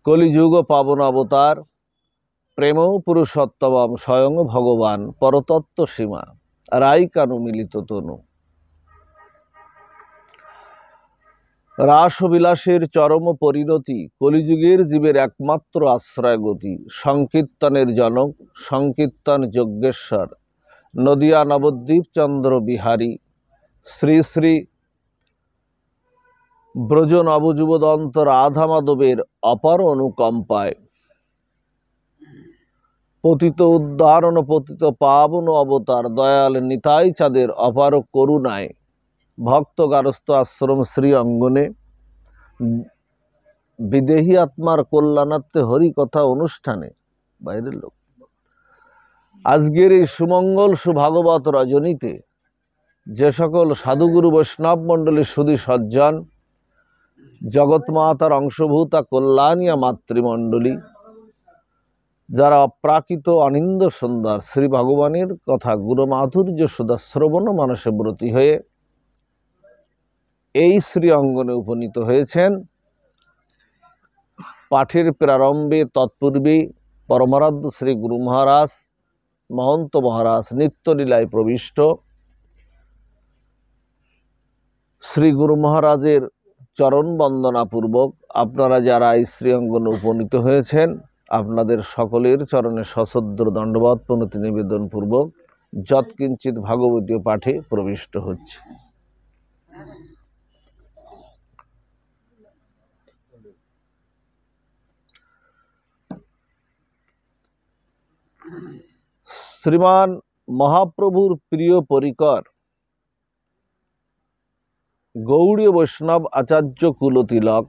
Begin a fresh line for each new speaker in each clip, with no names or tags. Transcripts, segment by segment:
কলিযুগ পাবন অবতার প্রেম পুরুষোত্তম স্বয়ং ভগবান পরতত্ত্ব সীমা রাই কানু মিলিত তনু। রাসবিলাসের চরম পরিণতি কলিযুগের জীবের একমাত্র আশ্রয় গতি। সংকীর্তনের জনক সংকীর্তন যজ্ঞেশ্বর নদিয়া নবদ্বীপ চন্দ্র বিহারী শ্রী শ্রী ব্রজ নবযুবদন্ত রাধা মাধবের অপার অনুকম্পায় পতিত উদ্ধারণ পতিত পাবন অবতার দয়াল নিতাই চাঁদের অপার করুণায় ভক্ত গারস্থ আশ্রম শ্রী অঙ্গনে বিদেহী আত্মার কল্যাণার্থে হরিকথা অনুষ্ঠানে বাইরের লোক আজকের এই সুমঙ্গল সুভাগবত রজনীতে যে সকল সাধুগুরু বৈষ্ণব মণ্ডলীর সুধী সজ্জন জগৎমাতার অংশভূতা কল্যাণিয়া মাতৃমণ্ডলী যারা অপ্রাকৃত অনিন্দ সুন্দর শ্রী ভগবানের কথা গুরু মাধুর্য সুধা শ্রবণ মানসে ব্রতী হয়ে এই শ্রী অঙ্গনে উপনীত হয়েছেন, পাঠের প্রারম্ভে তৎপূর্বে পরমারাধ্য শ্রী গুরু মহারাজ মহন্ত মহারাজ নিত্যলীলায় প্রবিষ্ট শ্রী গুরু মহারাজের চরণ বন্দনাপূর্বক আপনারা যারা এই শ্রী অঙ্গনে উপনীত হয়েছেন আপনাদের সকলের চরণে সশ্রদ্ধ দণ্ডবৎ প্রণতি নিবেদন পূর্বক যৎকিঞ্চিৎ ভাগবতীয় পাঠে প্রবিষ্ট হচ্ছে। শ্রীমান মহাপ্রভুর প্রিয় পরিকর গৌড়ীয় বৈষ্ণব আচার্য কুলতিলক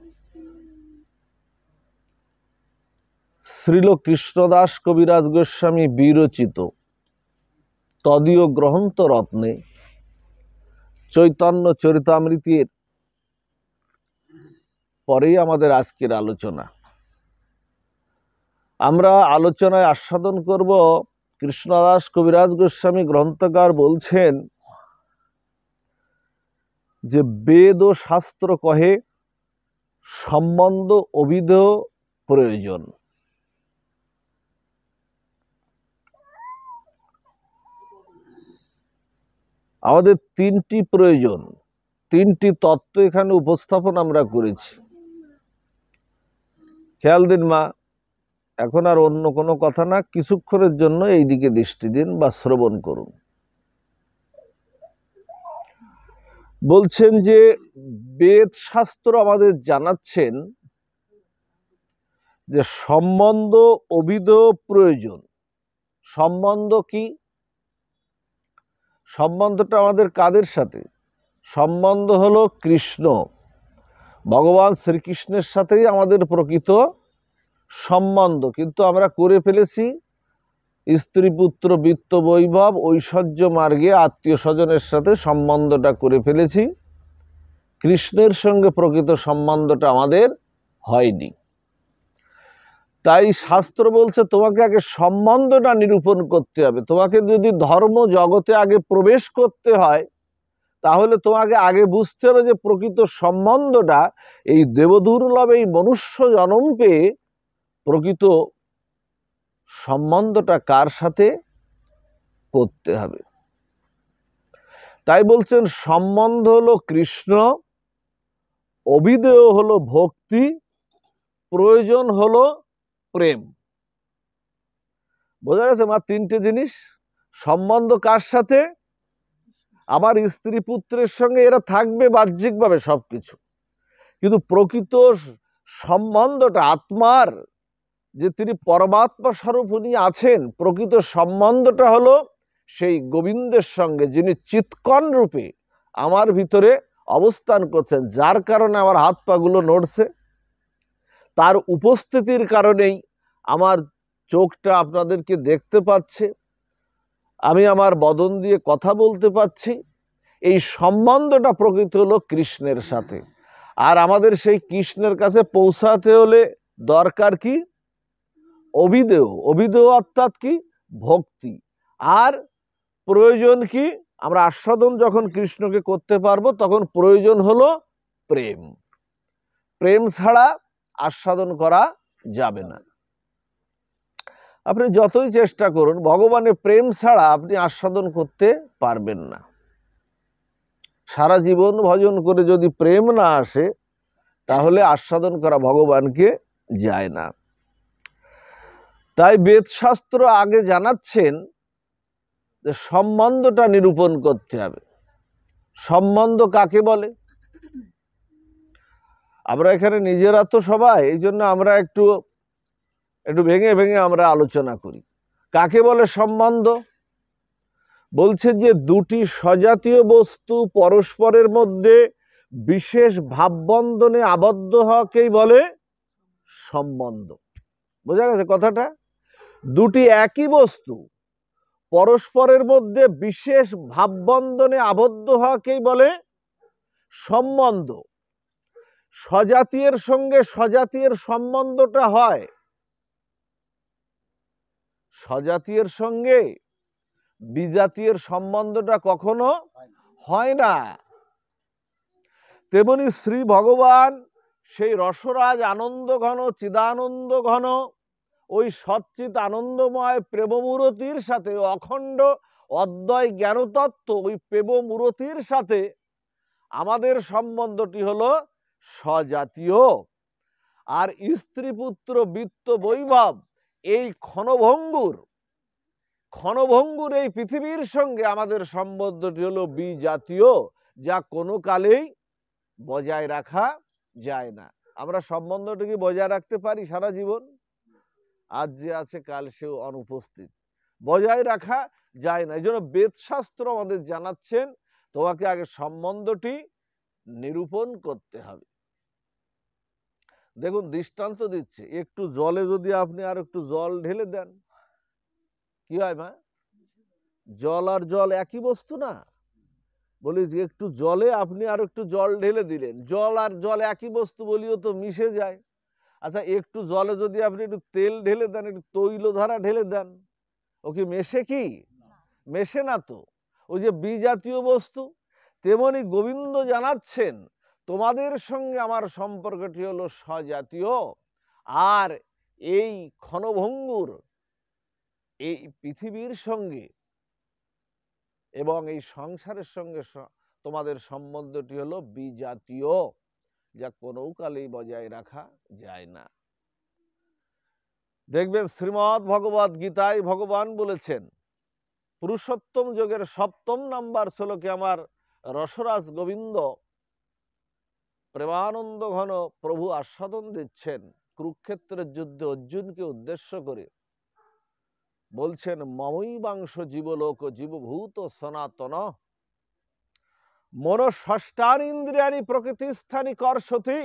শ্রীল কৃষ্ণদাস কবিরাজ গোস্বামী বিরচিত তদীয় গ্রন্থ রত্নে চৈতন্য চরিতামৃতের পরেই আমাদের আজকের আলোচনা। আমরা আলোচনায় আস্বাদন করব কৃষ্ণদাস কবিরাজ গোস্বামী গ্রন্থকার বলছেন যে বেদ ও শাস্ত্র কহে সম্বন্ধ অবিধেয় প্রয়োজন। আমাদের তিনটি প্রয়োজন, তিনটি তত্ত্ব এখানে উপস্থাপন আমরা করেছি। খেয়াল দিন মা, এখন আর অন্য কোনো কথা না, কিছুক্ষণের জন্য এই দিকে দৃষ্টি দিন বা শ্রবণ করুন। বলছেন যে বেদ শাস্ত্র আমাদের জানাচ্ছেন যে সম্বন্ধ অবিধেয় প্রয়োজন। সম্বন্ধ কি? সম্বন্ধটা আমাদের কাদের সাথে? সম্বন্ধ হলো কৃষ্ণ ভগবান শ্রীকৃষ্ণের সাথেই আমাদের প্রকৃত সম্বন্ধ, কিন্তু আমরা করে ফেলেছি স্ত্রী পুত্র বিত্ত বৈভব ঐশ্বর্য মার্গে আত্মীয় স্বজনের সাথে সম্বন্ধটা করে ফেলেছি। কৃষ্ণের সঙ্গে প্রকৃত সম্বন্ধটা আমাদের হয়নি। তাই শাস্ত্র বলছে তোমাকে আগে সম্বন্ধটা নিরূপণ করতে হবে। তোমাকে যদি ধর্ম জগতে আগে প্রবেশ করতে হয় তাহলে তোমাকে আগে বুঝতে হবে যে প্রকৃত সম্বন্ধটা এই দেবদুর্লভ এই মনুষ্য জন্ম পেয়ে প্রকৃত সম্বন্ধটা কার সাথে করতে হবে। তাই বলছেন সম্বন্ধ হলো কৃষ্ণ, অভিধেয় হলো ভক্তি, প্রয়োজন হলো প্রেম। বোঝা গেছে মা? তিনটে জিনিস। সম্বন্ধ কার সাথে? আমার স্ত্রী পুত্রের সঙ্গে এরা থাকবে বাহ্যিকভাবে সবকিছু, কিন্তু প্রকৃত সম্বন্ধটা আত্মার যে তিনি পরমাত্মা স্বরূপ উনি আছেন, প্রকৃত সম্বন্ধটা হলো সেই গোবিন্দের সঙ্গে যিনি চিৎকণ রূপে আমার ভিতরে অবস্থান করছেন, যার কারণে আমার হাত পাগুলো নড়ছে, তার উপস্থিতির কারণেই আমার চোখটা আপনাদেরকে দেখতে পাচ্ছে, আমি আমার বদন দিয়ে কথা বলতে পাচ্ছি। এই সম্বন্ধটা প্রকৃত হলো কৃষ্ণের সাথে। আর আমাদের সেই কৃষ্ণের কাছে পৌঁছাতে হলে দরকার কি? অভিধেয়। অভিধেয় অর্থাৎ কি? ভক্তি। আর প্রয়োজন কি? আমরা আস্বাদন যখন কৃষ্ণকে করতে পারবো তখন প্রয়োজন হলো প্রেম। প্রেম ছাড়া আস্বাদন করা যাবে না। আপনি যতই চেষ্টা করুন, ভগবানের প্রেম ছাড়া আপনি আস্বাদন করতে পারবেন না। সারা জীবন ভজন করে যদি প্রেম না আসে, তাহলে আস্বাদন করা ভগবানকে যায় না। তাই বেদশাস্ত্র আগে জানাচ্ছেন যে সম্বন্ধটা নিরূপণ করতে হবে। সম্বন্ধ কাকে বলে? আমরা এখানে নিজেরা তো সবাই, এই জন্য আমরা একটু ভেঙে ভেঙে আমরা আলোচনা করি। কাকে বলে সম্বন্ধ? বলছে যে দুটি সজাতীয় বস্তু পরস্পরের মধ্যে বিশেষ ভাববন্ধনে আবদ্ধ হওয়াকেই বলে সম্বন্ধ। বোঝা গেছে কথাটা? দুটি একই বস্তু পরস্পরের মধ্যে বিশেষ ভাববন্ধনে আবদ্ধ হওয়াকেই বলে সম্বন্ধ। সজাতীয়ের সঙ্গে সজাতীয়ের সম্বন্ধটা হয়, সজাতীয়ের সঙ্গে বিজাতীয়ের সম্বন্ধটা কখনো হয় না। তেমনি শ্রী ভগবান সেই রসরাজ আনন্দ ঘন চিদানন্দ ঘন ওই সচ্চিত আনন্দময় প্রেমমূরতির সাথে, অখণ্ড অদ্বয় জ্ঞানতত্ত্ব ওই প্রেমমূরতির সাথে আমাদের সম্বন্ধটি হলো স্বজাতীয়। আর স্ত্রী পুত্র বিত্ত বৈভব এই ক্ষণভঙ্গুর এই পৃথিবীর সঙ্গে আমাদের সম্বন্ধটি হলো বিজাতীয়, যা কোনো কালেই বজায় রাখা যায় না। আমরা সম্বন্ধটিকে বজায় রাখতে পারি সারা জীবন? আজ যে আছে কাল সেও অনুপস্থিত, বজায় রাখা যায় না। এই জন্য বেদশাস্ত্র আমাদের জানাচ্ছেন তোমাকে আগে সম্বন্ধটি নিরূপণ করতে হবে। দেখুন দৃষ্টান্ত দিচ্ছে, একটু জলে যদি আপনি আর একটু জল ঢেলে দেন, কি হয় মা? জল আর জল একই বস্তু না? বলি যে একটু জলে আপনি আর একটু জল ঢেলে দিলেন, জল আর জল একই বস্তু বলিও তো মিশে যায়। আচ্ছা একটু জলে যদি আপনি একটু তেল ঢেলে দেন, একটু তৈলধারা ঢেলে দেন, ও কি মেশে? কি মেশে না তো। ওই যে বিজাতীয় বস্তু, তেমনি গোবিন্দ জানাচ্ছেন তোমাদের সঙ্গে আমার সম্পর্কটি হলো স্বজাতীয়। আর এই ক্ষণভঙ্গুর এই পৃথিবীর সঙ্গে এবং এই সংসারের সঙ্গে তোমাদের সম্বন্ধটি হলো বিজাতীয়, যা কোনো কালেই বজায় রাখা যায় না। দেখবেন শ্রীমদ্ ভগবদ গীতায় ভগবান বলেছেন, পুরুষোত্তম যোগের 7ম নাম্বার শ্লোকে আমার রসরাজ গোবিন্দ প্রেমানন্দ ঘন প্রভু আস্বাদন দিচ্ছেন কুরুক্ষেত্রের যুদ্ধে অর্জুনকে উদ্দেশ্য করে। বলছেন মমৈবাংশ জীবলোক জীবভূত সনাতন মনঃষষ্ঠানি ইন্দ্রিয়াণি প্রকৃতিস্থানি কর্ষতি।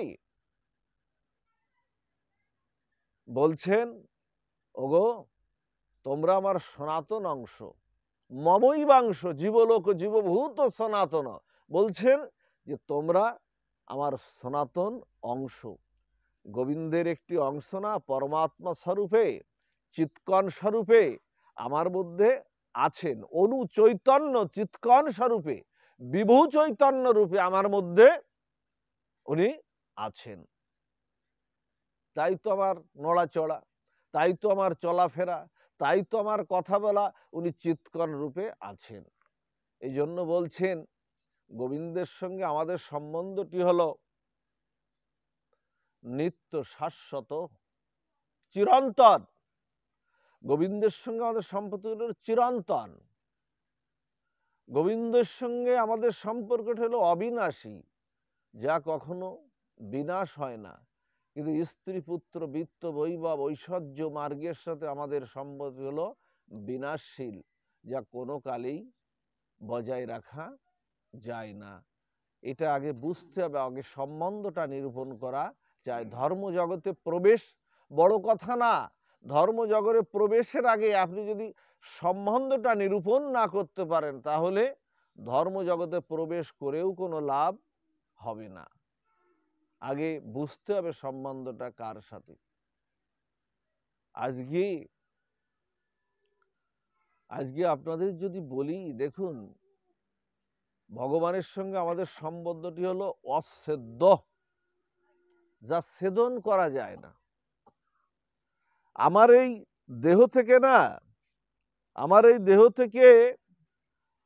বলছেন ওগো তোমরা আমার সনাতন অংশ, মমৈবাংশ জীবলোক জীবভূত সনাতন। বলছেন যে তোমরা আমার সনাতন অংশ, গোবিন্দের একটি অংশ না, পরমাত্মা স্বরূপে চিৎকণ স্বরূপে আমার মধ্যে আছেন। অনু চৈতন্য চিৎকণ স্বরূপে বিভু চৈতন্য রূপে আমার মধ্যে উনি আছেন। তাই তো আমার নড়াচড়া, তাই তো আমার চলাফেরা, তাই তো আমার কথা বলা, উনি চিৎকণ রূপে আছেন। এই জন্য বলছেন গোবিন্দের সঙ্গে আমাদের সম্বন্ধটি হলো নিত্য শাশ্বত চিরন্তন। গোবিন্দের সঙ্গে আমাদের সম্পর্ক হলো চিরন্তন। গোবিন্দের সঙ্গে আমাদের সম্পর্কটা হলো অবিনাশী, যা কখনো বিনাশ হয় না। কিন্তু স্ত্রী পুত্র বিত্ত বৈভব ঐশ্বর্য মার্গের সাথে আমাদের সম্পর্ক হলো বিনাশশীল, যা কোনো কালেই বজায় রাখা যায় না। এটা আগে বুঝতে হবে, আগে সম্বন্ধটা নিরূপণ করা চাই। ধর্মজগতে প্রবেশ বড় কথা না, ধর্মজগতে প্রবেশের আগে আপনি যদি সম্বন্ধটা নিরূপণ না করতে পারেন, তাহলে ধর্মজগতে প্রবেশ করেও কোনো লাভ হবে না। আগে বুঝতে হবে সম্বন্ধটা কার সাথে। আজকে আপনাদের যদি বলি, দেখুন ভগবানের সঙ্গে আমাদের সম্বন্ধটি হলো অচ্ছেদ্য, যা ছেদন করা যায় না। আমার এই দেহ থেকে না, আমার এই দেহ থেকে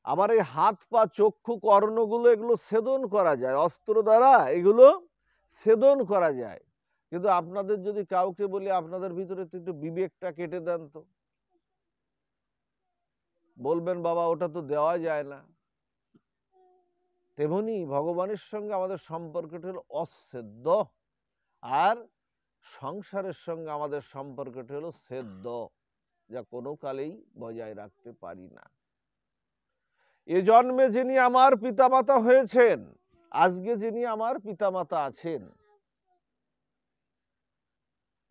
আমার এই হাত পা চক্ষু কর্ণগুলো এগুলো ছেদন করা যায়, অস্ত্র দ্বারা এগুলো ছেদন করা যায়। কিন্তু আপনাদের যদি কাউকে বলি আপনাদের ভিতরে একটু বিবেকটা কেটে দেন, তো বলবেন বাবা ওটা তো দেওয়া যায় না। তেমনি ভগবানের সঙ্গে আমাদের সম্পর্কটা হলো অচ্ছেদ্য, আর সংসারের সঙ্গে আমাদের সম্পর্কটা হলো ছেদ্য, যা কোনো কালেই বজায় রাখতে পারি না। এ জন্মে যিনি আমার পিতামাতা হয়েছেন, আজকে যিনি আমার পিতামাতা আছেন,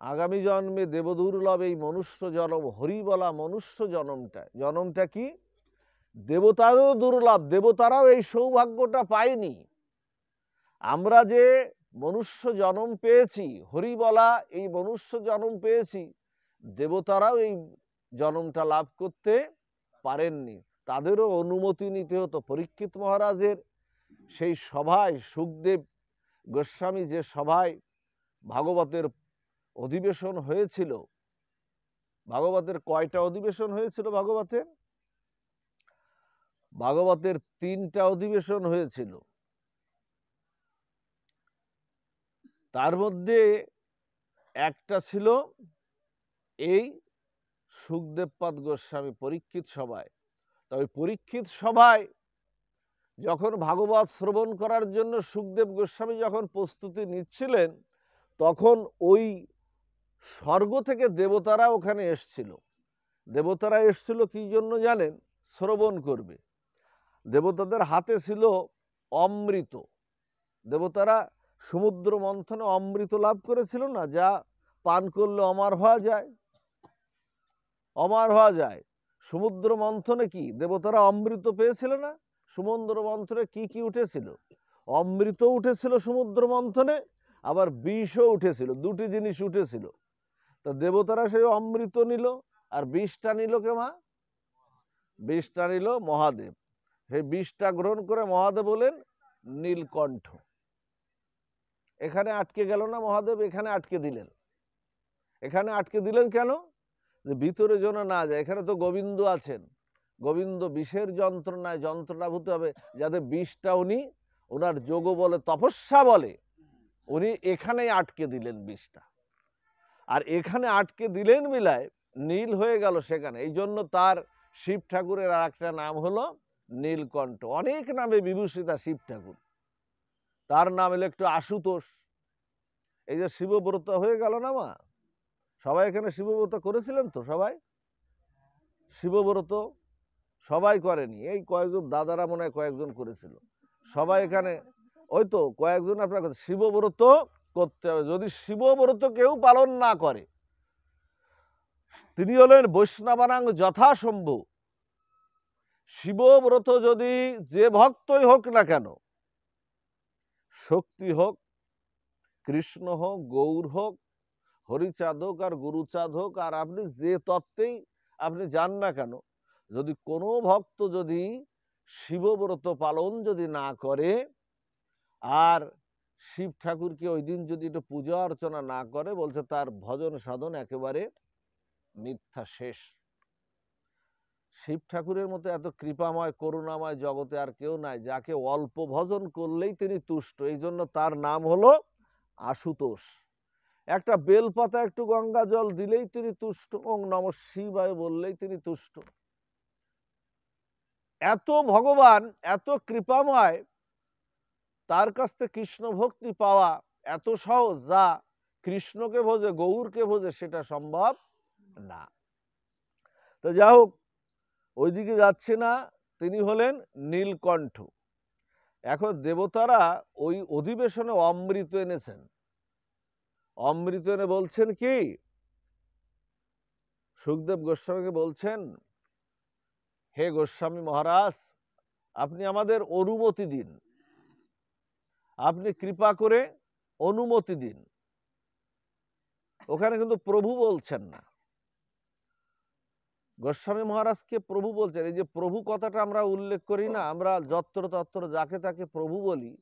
আগামী জন্মে দেবদুর্লভ এই মনুষ্য জন্ম, হরি বলা মনুষ্য জন্মটা কি দেবতারও দুর্লভ, দেবতারাও এই সৌভাগ্যটা পায়নি। আমরা যে মনুষ্য জন্ম পেয়েছি, হরি বলা এই মনুষ্য জন্ম পেয়েছি, দেবতারাও এই জন্মটা লাভ করতে পারেননি। তাদেরও অনুমতি নিতে হতো। পরীক্ষিত মহারাজের সেই সভায় শুকদেব গোস্বামী যে সভায় ভাগবতের অধিবেশন হয়েছিল, ভাগবতের কয়টা অধিবেশন হয়েছিল? ভাগবতের 3টা অধিবেশন হয়েছিল। তার মধ্যে একটা ছিল এই শুকদেবপাদ গোস্বামী পরীক্ষিত সভায়। তবে পরীক্ষিত সভায় যখন ভাগবত শ্রবণ করার জন্য শুকদেব গোস্বামী যখন প্রস্তুতি নিচ্ছিলেন, তখন ওই স্বর্গ থেকে দেবতারা ওখানে এসছিল। দেবতারা এসছিল কি জন্য জানেন? শ্রবণ করবে। দেবতাদের হাতে ছিল অমৃত। দেবতারা সমুদ্র মন্থনে অমৃত লাভ করেছিল না, যা পান করলে অমর হওয়া যায়, অমর হওয়া যায়। সমুদ্র মন্থনে কি দেবতারা অমৃত পেয়েছিল না? সমুদ্র মন্থনে কি কি উঠেছিল? অমৃত উঠেছিল সমুদ্র মন্থনে, আবার বিষও উঠেছিল, দুটি জিনিস উঠেছিল। তা দেবতারা সেই অমৃত নিল, আর বিষটা নিল কে মা? বিষটা নিল মহাদেব। সেই বিষটা গ্রহণ করে মহাদেব বলেন নীলকণ্ঠ। এখানে আটকে গেল না মহাদেব? এখানে আটকে দিলেন। এখানে আটকে দিলেন কেন? যে ভিতরে যেন না যায়। এখানে তো গোবিন্দ আছেন, গোবিন্দ বিষের যন্ত্রণায় যন্ত্রণাভূত হবে, যাতে বিষটা উনি ওনার যোগ বলে তপস্যা বলে উনি এখানেই আটকে দিলেন বিষটা। আর এখানে আটকে দিলেন মিলায় নীল হয়ে গেল সেখানে। এই জন্য তার শিব ঠাকুরের আর একটা নাম হলো নীলকণ্ঠ। অনেক নামে বিভূষিতা শিব ঠাকুর। তার নাম হলো একটু আশুতোষ। এই যে শিবব্রত হয়ে গেল না মা, সবাই এখানে শিবব্রত করেছিলেন তো? সবাই শিবব্রত সবাই করেনি, এই কয়েকজন দাদারা মনে হয় কয়েকজন করেছিল। সবাই এখানে ওই তো কয়েকজন আপনার শিবব্রত করতে হবে। যদি শিবব্রত কেউ পালন না করে, তিনি হলেন বৈষ্ণবানাং যথাসম্ভু। শিবব্রত যদি যে ভক্তই হোক না কেন, শক্তি হোক, কৃষ্ণ হোক, গৌর হোক, হরিচাঁদ হোক আর গুরুচাঁদ হোক, আর আপনি যে তত্ত্বেই আপনি যান না কেন, যদি কোনো ভক্ত যদি শিবব্রত পালন যদি না করে, আর শিব ঠাকুরকে ওই দিন যদি একটু পূজা অর্চনা না করে, বলছে তার ভজন সাধন একেবারে মিথ্যা, শেষ। শিব ঠাকুরের মতো এত কৃপাময় করুণাময় জগতে আর কেউ নাই, যাকে অল্প ভজন করলেই তিনি তুষ্ট। এই জন্য তার নাম হলো আশুতোষ। একটা বেলপাতা একটু গঙ্গা জল দিলেই তিনি তুষ্ট, ওং নমঃ শিবায় বললেই তিনি তুষ্ট। এত ভগবান এত কৃপাময়, তার কাছ থেকে কৃষ্ণ ভক্তি পাওয়া এত সহজ, যা কৃষ্ণকে ভোজে গৌরকে ভোজে সেটা সম্ভব না। তো যা হোক, ওইদিকে যাচ্ছে না। তিনি হলেন নীলকণ্ঠ। এখন দেবতারা ওই অধিবেশনে অমৃত এনেছেন। অমৃত এনে বলছেন কি, শুকদেব গোস্বামীকে বলছেন, হে গোস্বামী মহারাজ, আপনি আমাদের অনুমতি দিন, আপনি কৃপা করে অনুমতি দিন। ওখানে কিন্তু প্রভু বলছেন না, গোস্বামী মহারাজকে প্রভু বলছেন। এই যে প্রভু কথাটা আমরা উল্লেখ করি না, আমরা যত্র তত্র যাকে তাকে প্রভু বলি,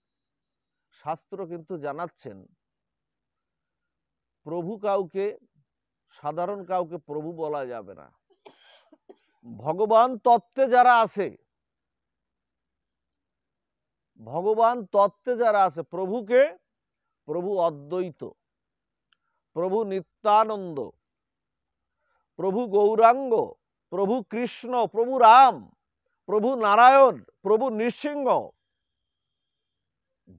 শাস্ত্র কিন্তু জানাচ্ছেন প্রভু কাউকে সাধারণ কাউকে প্রভু বলা যাবে না। ভগবান তত্ত্বে যারা আছে, ভগবান তত্ত্বে যারা আছে, প্রভুকে, প্রভু অদ্বৈত, প্রভু নিত্যানন্দ, প্রভু গৌরাঙ্গ, প্রভু কৃষ্ণ, প্রভু রাম, প্রভু নারায়ণ, প্রভু নৃসিংহ,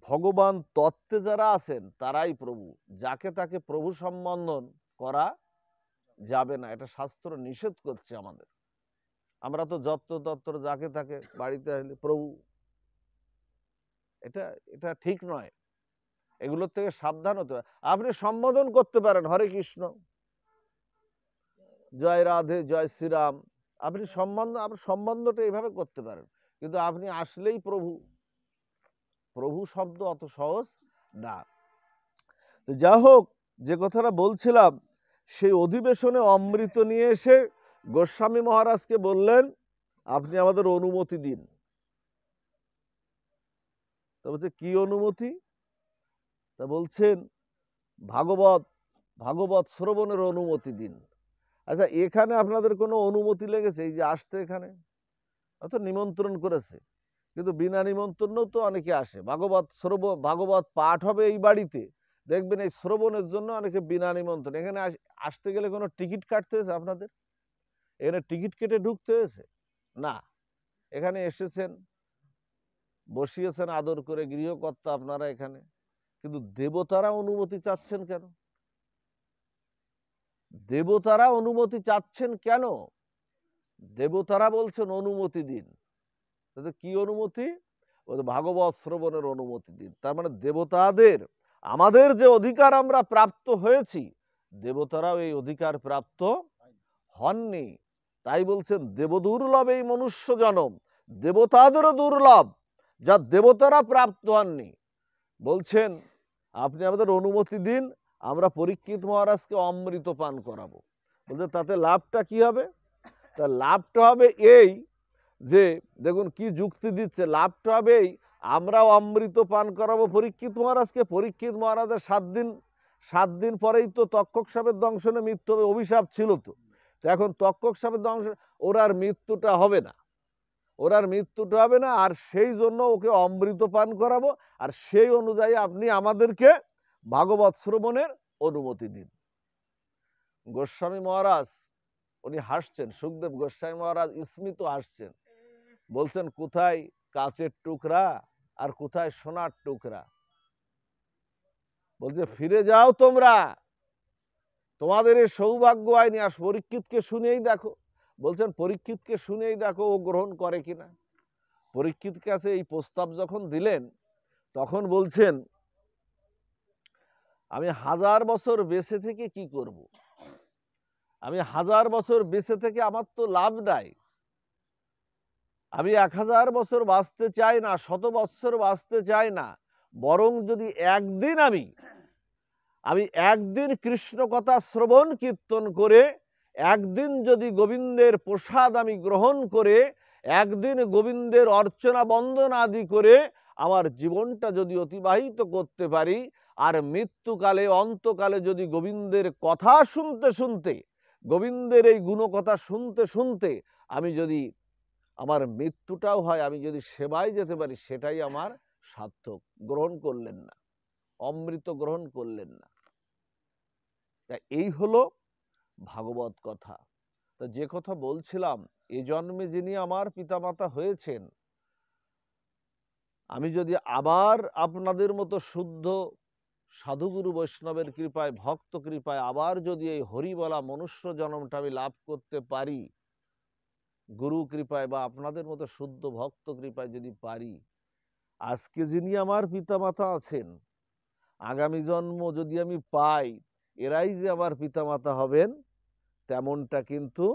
ভগবান তত্ত্বে যারা আছেন তারাই প্রভু। যাকে তাকে প্রভু সম্বোধন করা যাবে না, এটা শাস্ত্র নিষেধ করছে আমাদের। আমরা তো যত্র তত্র যাকে তাকে বাড়িতে আসলে প্রভু, এটা এটা ঠিক নয়। এগুলোর থেকে সাবধান হতে হবে। আপনি সম্বোধন করতে পারেন হরে কৃষ্ণ, জয় রাধে, জয় শ্রীরাম, আপনি সম্বন্ধটা এইভাবে করতে পারেন, কিন্তু আপনি আসলেই প্রভু, প্রভু শব্দ অত সহজ না। তো যা হোক, যে কথাটা বলছিলাম, সেই অধিবেশনে অমৃত নিয়ে এসে গোস্বামী মহারাজকে বললেন, আপনি আমাদের অনুমতি দিন। তা বলছে কি অনুমতি? তা বলছেন ভাগবত শ্রবণের অনুমতি দিন। আচ্ছা, এখানে আপনাদের কোনো অনুমতি লেগেছে এই যে আসতে? এখানে তো নিমন্ত্রণ করেছে, কিন্তু বিনা নিমন্ত্রণেও তো অনেকে আসে। ভাগবত পাঠ হবে এই বাড়িতে, দেখবেন এই শ্রবণের জন্য অনেকে বিনা নিমন্ত্রণ। এখানে আসতে গেলে কোনো টিকিট কাটতে হয়েছে আপনাদের? এখানে টিকিট কেটে ঢুকতে হয়েছে না। এখানে এসেছেন, বসিয়েছেন আদর করে গৃহকর্তা আপনারা এখানে, কিন্তু দেবতারা অনুমতি চাচ্ছেন কেন? দেবতারা অনুমতি চাচ্ছেন কেন? দেবতারা বলছেন অনুমতি দিন। কি অনুমতি? ভাগবত শ্রবণের অনুমতি দিন। তার মানে দেবতাদের, আমাদের যে অধিকার আমরা প্রাপ্ত হয়েছি, দেবতারাও এই অধিকার প্রাপ্ত হননি। তাই বলছেন দেবদুর্লভ এই মনুষ্য জনম, দেবতাদেরও দুর্লভ, যা দেবতারা প্রাপ্ত হননি। বলছেন আপনি আমাদের অনুমতি দিন, আমরা পরীক্ষিত মহারাজকে অমৃত পান করাবো। বলছে তাতে লাভটা কি হবে? তা লাভটা হবে এই যে, দেখুন কি যুক্তি দিচ্ছে, লাভটা হবে এই, আমরাও অমৃত পান করাবো পরীক্ষিত মহারাজকে। পরীক্ষিত মহারাজের 7 দিন পরেই তো তক্ষক সাপের দংশনে মৃত্যু হবে, অভিশাপ ছিল তো। এখন তক্ষক সাপের দংশন, ওর আর মৃত্যুটা হবে না, ওর আর মৃত্যুটা হবে না, আর সেই জন্য ওকে অমৃত পান করাবো। আর সেই অনুযায়ী আপনি আমাদেরকে ভাগবত শ্রবণের অনুমতি দিন। গোস্বামী মহারাজ উনি হাসছেন, সুখদেব গোস্বামী মহারাজ স্মিত হাসছেন, বলছেন কোথায় কাচের টুকরা আর কোথায় সোনার টুকরা? বলছে ফিরে যাও তোমরা, তোমাদের এই সৌভাগ্য হয়নি। আর পরীক্ষিতকে শুনেই দেখো। বলছেন পরীক্ষিতকে শুনেই দেখো ও গ্রহণ করে কিনা। পরীক্ষিত কাছে এই প্রস্তাব যখন দিলেন, তখন বলছেন আমি 1000 বছর বেঁচে থেকে কি করব? আমি 1000 বছর বেঁচে থেকে আমার তো লাভ নাই। আমি 1000 বছর বাঁচতে চাই না, 100 বছর বাঁচতে চাই না। বরং যদি একদিন আমি একদিন কৃষ্ণ কথা শ্রবণ কীর্তন করে, একদিন যদি গোবিন্দের প্রসাদ আমি গ্রহণ করে, একদিন গোবিন্দের অর্চনা বন্দন আদি করে আমার জীবনটা যদি অতিবাহিত করতে পারি, আর মৃত্যুকালে অন্তকালে যদি গোবিন্দের কথা শুনতে শুনতে, গোবিন্দের এই গুণকথা শুনতে শুনতে আমি যদি আমার মৃত্যুটাও হয়, আমি যদি সেবায় যেতে পারি, সেটাই আমার সার্থক। গ্রহণ করলেন না, অমৃত গ্রহণ করলেন না। এই হলো ভাগবত কথা। তা যে কথা বলছিলাম, এ জন্মে যিনি আমার পিতামাতা হয়েছেন, আমি যদি আবার আপনাদের মতো শুদ্ধ সাধুগুরু বৈষ্ণবের কৃপায়, ভক্ত কৃপায় আবার যদি এই হরিবলা মনুষ্য জন্মটা আমি লাভ করতে পারি, গুরু কৃপায় বা আপনাদের মতো শুদ্ধ ভক্ত কৃপায় যদি পারি, আজকে যিনি আমার পিতামাতা আছেন, আগামী জন্ম যদি আমি পাই, এরাই যে আমার পিতামাতা হবেন তেমনটা কিন্তু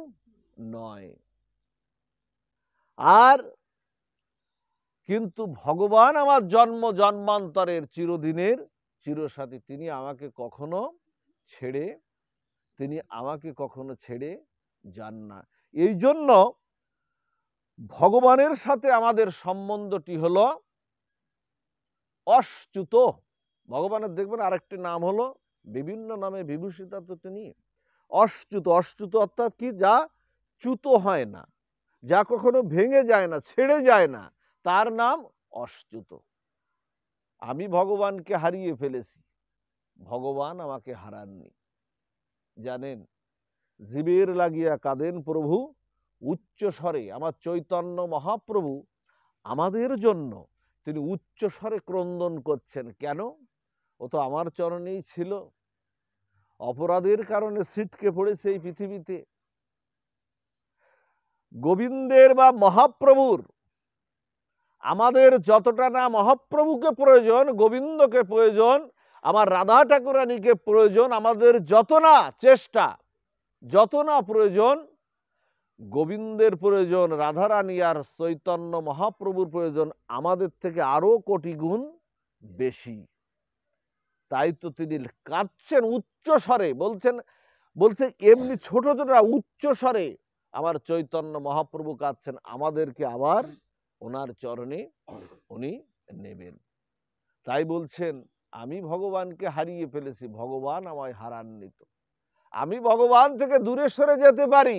নয়। আর কিন্তু ভগবান আমার জন্ম জন্মান্তরের চিরদিনের চিরসাথী, তিনি আমাকে কখনো ছেড়ে যান না। এই জন্য ভগবানের সাথে আমাদের সম্বন্ধটি হলো অচ্যুত। ভগবানের দেখবেন আরেকটি নাম হলো, বিভিন্ন নামে বিভূষিতা তো তিনি, অশ্চ্যুত, অশ্চ্যুত অর্থাৎ কি, যা চ্যুত হয় না, যা কখনো ভেঙে যায় না, ছেড়ে যায় না, তার নাম অশ্চ্যুত। আমি ভগবানকে হারিয়ে ফেলেছি, ভগবান আমাকে হারাননি। জানেন, জীবের লাগিয়া কাঁদেন প্রভু উচ্চ স্বরে। আমার চৈতন্য মহাপ্রভু আমাদের জন্য তিনি উচ্চ স্বরে ক্রন্দন করছেন। কেন? ও তো আমার চরণেই ছিল, অপরাধের কারণে ছিটকে পড়েছে এই পৃথিবীতে। গোবিন্দের বা মহাপ্রভুর আমাদের যতটা না মহাপ্রভুকে প্রয়োজন, গোবিন্দকে প্রয়োজন, আমার রাধা ঠাকুরানীকে প্রয়োজন, আমাদের যত না চেষ্টা, যত না প্রয়োজন, গোবিন্দের প্রয়োজন, রাধারানী আর চৈতন্য মহাপ্রভুর প্রয়োজন আমাদের থেকে আরো কোটি গুণ বেশি। তাই তো তিনি কাঁদছেন উচ্চ স্বরে, বলছে এমনি ছোট ছোট উচ্চ স্বরে আমার চৈতন্য মহাপ্রভু কাঁদছেন, আমাদেরকে আবার ওনার চরণে উনি নেবেন। তাই বলছেন, আমি ভগবানকে হারিয়ে ফেলেছি, ভগবান আমায় হারাননি। তো আমি ভগবান থেকে দূরে সরে যেতে পারি,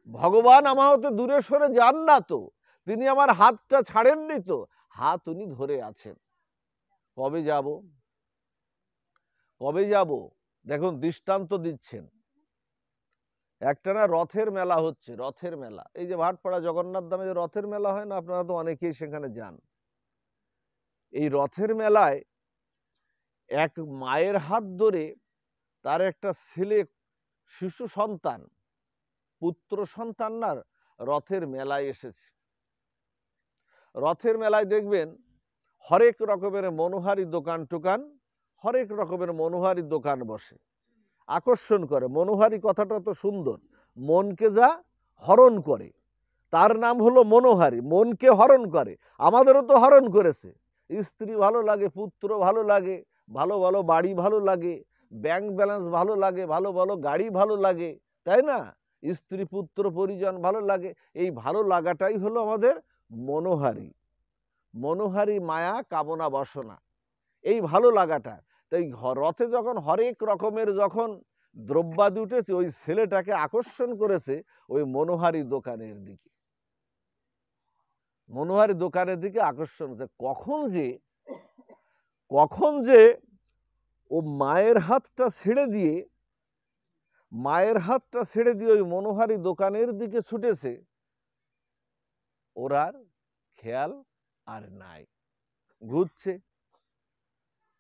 ভগবান আমার হতে দূরে সরে যান না তো, তিনি আমার হাতটা ছাড়েননি তো, হাত উনি ধরে আছেন। কবে যাব? কবে যাব? দেখুন, দৃষ্টান্ত দিচ্ছেন। একটা না রথের মেলা হচ্ছে, রথের মেলা, এই যে ভাটপাড়া জগন্নাথ ধামে যে রথের মেলা হয় না, আপনারা তো অনেকেই সেখানে যান। এই রথের মেলায় এক মায়ের হাত ধরে তার একটা ছেলে, শিশু সন্তান, পুত্র সন্তান না, রথের মেলায় এসেছে। রথের মেলায় দেখবেন হরেক রকমের মনোহারী দোকান টোকান, হরেক রকমের মনোহারী দোকান বসে, আকর্ষণ করে। মনোহারী কথাটা তো সুন্দর, মনকে যা হরণ করে তার নাম হলো মনোহারী, মনকে হরণ করে। আমাদেরও তো হরণ করেছে, স্ত্রী ভালো লাগে, পুত্র ভালো লাগে, ভালো ভালো বাড়ি ভালো লাগে, ব্যাংক ব্যালেন্স ভালো লাগে, ভালো ভালো গাড়ি ভালো লাগে, তাই না? স্ত্রী পুত্র পরিজন ভালো লাগে। এই ভালো লাগাটাই হলো আমাদের মনোহারী, মনোহারী মায়া কামনা বাসনা, এই ভালো লাগাটা। তাই রথে যখন হরেক রকমের যখন দ্রব্যাদি উঠেছে, ওই ছেলেটাকে আকর্ষণ করেছে ওই মনোহারী দোকানের দিকে, মনোহারী দোকানের দিকে আকর্ষণ হচ্ছে। কখন যে ও মায়ের হাতটা ছেড়ে দিয়ে ওই মনোহারী দোকানের দিকে ছুটেছে, ওর আর খেয়াল আর নাই, ঘুরছে।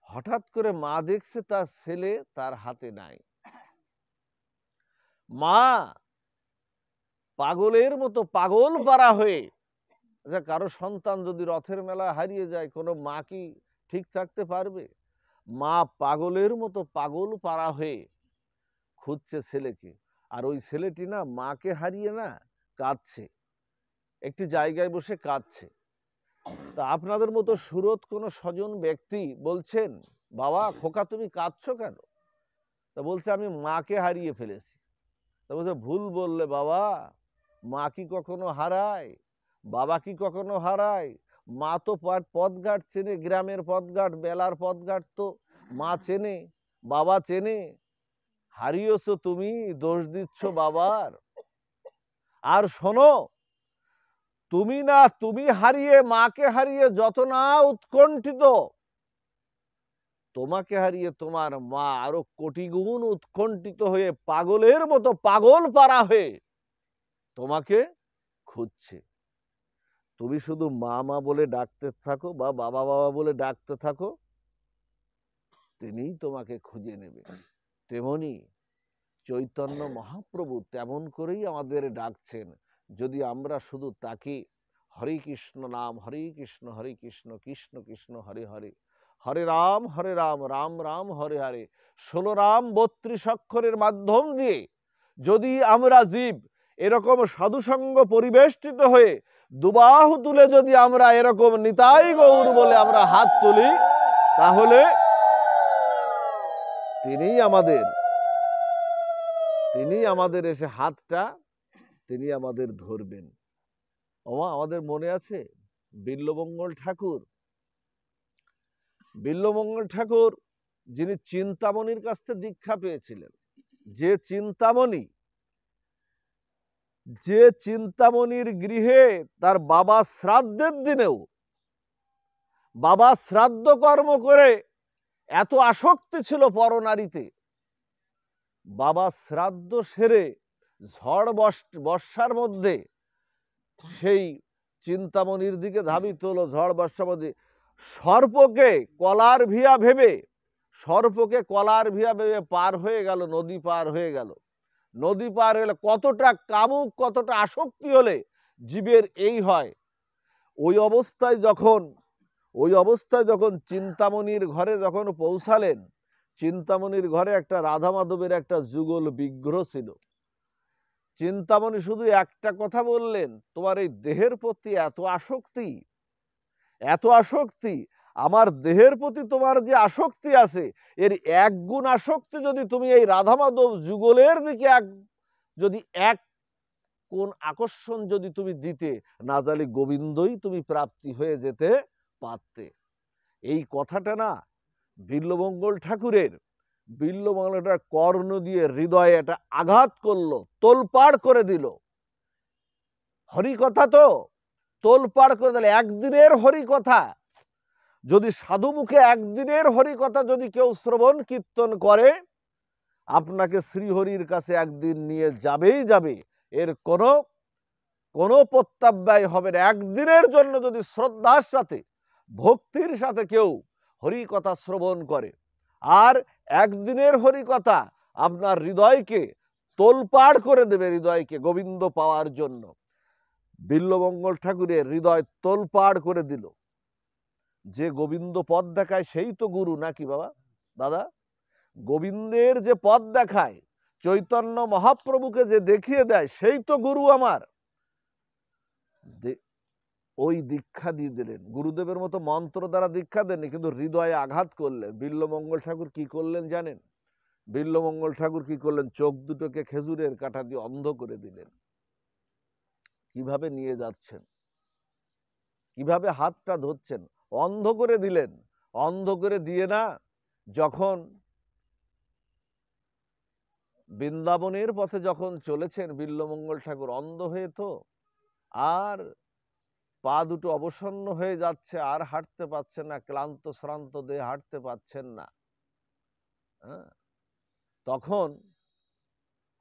হঠাৎ করে মা দেখছে তার ছেলে তার হাতে নাই। মা পাগলের মতো, পাগল পারা হয়ে, আচ্ছা কারো সন্তান যদি রথের মেলায় হারিয়ে যায়, কোনো মা কি ঠিক থাকতে পারবে? মা পাগলের মতো পাগল পারা হয়ে খুঁজছে ছেলেকে। আর ওই ছেলেটি না মাকে হারিয়ে না কাঁদছে, একটি জায়গায় বসে কাঁদছে। তা আপনাদের মতো সুরত কোনো স্বজন ব্যক্তি বলছেন, বাবা খোকা তুমি কাঁদছো কেন? তা বলছে, আমি মাকে হারিয়ে ফেলেছি। তা বলছে, ভুল বললে বাবা, মা কি কখনো হারায়? বাবা কি কখনো হারায়? মা তো পথঘাট চেনে, গ্রামের পথঘাট, বেলার পথঘাট তো মা চেনে, বাবা চেনে। হারিয়েছো তুমি, দোষ দিচ্ছ বাবার। আর শোনো, তুমি হারিয়ে, মাকে হারিয়ে যত না উৎকণ্ঠিত, তোমাকে হারিয়ে তোমার মা আরো কোটি গুণ উৎকণ্ঠিত হয়ে পাগলের মতো পাগল পারা হয়ে তোমাকে খুঁজছে। তুমি শুধু মা মা বলে ডাকতে থাকো বা বাবা বাবা বলে ডাকতে থাকো, তিনিই তোমাকে খুঁজে নেবে। তেমনি চৈতন্য মহাপ্রভু তেমন করেই আমাদের ডাকছেন, যদি আমরা শুধু তাকে হরে কৃষ্ণ নাম, হরে কৃষ্ণ কৃষ্ণ কৃষ্ণ হরে হরে, হরে রাম রাম রাম হরে হরে, 16 রাম 32 অক্ষরের মাধ্যম দিয়ে যদি আমরা জীব এরকম সাধুসঙ্গ পরিবেষ্টিত হয়ে দুবাহু তুলে যদি আমরা এরকম নিতাই গৌর বলে আমরা হাত তুলি, তাহলে তিনি আমাদের এসে হাতটা তিনি আমাদের ধরবেন। আমাদের মনে আছে বিল্বমঙ্গল ঠাকুর যিনি চিন্তামণির কাছ থেকে দীক্ষা পেয়েছিলেন, যে চিন্তামণি, যে চিন্তামণির গৃহে তার বাবা শ্রাদ্ধের দিনেও বাবা শ্রাদ্ধ কর্ম করে এত আসক্তি ছিল পরনারীতে, বাবা শ্রাদ্ধ সেরে ঝড় বর্ষার মধ্যে সেই চিন্তামণির দিকে ধাবিত হলো। ঝড় বর্ষার মধ্যে সর্পকে কলার ভিয়া ভেবে, সর্পকে কলার ভিয়া ভেবে পার হয়ে গেল, নদী পার হয়ে গেল। নদী পার হলে কতটা কামুক, কতটা আসক্তি হলে জীবের এই হয়। ওই অবস্থায় যখন চিন্তামণির ঘরে যখন পৌঁছালেন, চিন্তামণির ঘরে একটা রাধা মাধবের একটা যুগল বিগ্রহ ছিল। চিন্তামণি শুধু একটা কথা বললেন, তোমার এই দেহের প্রতি এত আসক্তি, এত আসক্তি, আমার দেহের প্রতি তোমার যে আসক্তি আছে, এর এক গুণ আসক্তি যদি তুমি এই রাধা মাধব যুগলের দিকে যদি এক কোন আকর্ষণ যদি তুমি দিতে, না জানি গোবিন্দই তুমি প্রাপ্তি হয়ে যেতে পারতে। এই কথাটা না বিল্বমঙ্গল ঠাকুরের, বিল্বমঙ্গলটা কর্ণ দিয়ে হৃদয়ে একটা আঘাত করলো, তোলপাড় করে দিল। হরিকথা তো তোলপাড় করে দিল। একদিনের হরিকথা যদি সাধু মুখে, একদিনের হরিকথা যদি কেউ শ্রবণ কীর্তন করে, আপনাকে শ্রীহরির কাছে একদিন নিয়ে যাবেই যাবে, এর কোনো প্রত্যাব্যয় হবে না। একদিনের জন্য যদি শ্রদ্ধার সাথে, ভক্তির সাথে কেউ হরিকথা শ্রবণ করে, আর একদিনের হরিকথা আপনার হৃদয়কে তোলপাড় করে দেবে, হৃদয়কে গোবিন্দ পাওয়ার জন্য। বিল্বমঙ্গল ঠাকুরের হৃদয় তোলপাড় করে দিল। যে গোবিন্দ পথ দেখায় সেই তো গুরু, নাকি বাবা দাদা? গোবিন্দের যে পথ দেখায়, চৈতন্য মহাপ্রভুকে যে দেখিয়ে দেয়, সেই তো গুরু আমার। ওই দীক্ষা দিয়ে দিলেন, গুরুদেবের মতো মন্ত্র দ্বারা দীক্ষা দেননি, কিন্তু হৃদয়ে আঘাত করলেন। বিল্বমঙ্গল ঠাকুর কি করলেন জানেন? বিল্বমঙ্গল ঠাকুর কি করলেন? চোখ দুটোকে খেজুরের কাঁটা দিয়ে অন্ধ করে দিলেন। কিভাবে নিয়ে যাচ্ছেন, কিভাবে হাতটা ধরছেন, অন্ধ করে দিলেন। অন্ধ করে দিয়ে না, যখন বৃন্দাবনের পথে যখন চলেছেন বিল্বমঙ্গল ঠাকুর, অন্ধ হয়ে তো আর পা দুটো অবসন্ন হয়ে যাচ্ছে, আর হাঁটতে পারছেন না, ক্লান্ত শ্রান্ত দেহে হাঁটতে পারছেন না। তখন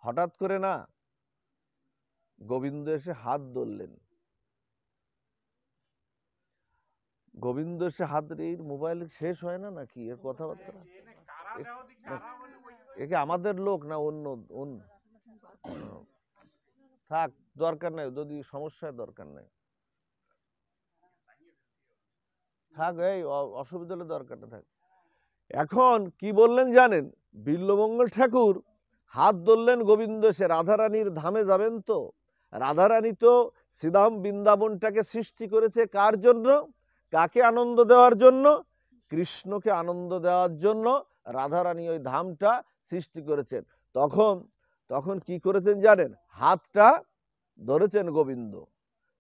হঠাৎ করে না গোবিন্দ এসে হাত ধরলেন। গোবিন্দ এসে হাত ধরে, এই মোবাইল শেষ হয় না নাকি এর কথাবার্তা? একে আমাদের লোক না অন্য? থাক, দরকার নাই, যদি সমস্যার দরকার নাই, থাক, এই অসুবিধা হলে দরকারটা থাক। এখন কি বললেন জানেন? বিল্বমঙ্গল ঠাকুর হাত ধরলেন গোবিন্দ এসে, রাধারানীর ধামে যাবেন তো। রাধারানী তো শ্রীধাম বৃন্দাবনটাকে সৃষ্টি করেছে কার জন্য? কাকে আনন্দ দেওয়ার জন্য? কৃষ্ণকে আনন্দ দেওয়ার জন্য রাধারানী ওই ধামটা সৃষ্টি করেছেন। তখন কি করেছেন জানেন? হাতটা ধরেছেন গোবিন্দ।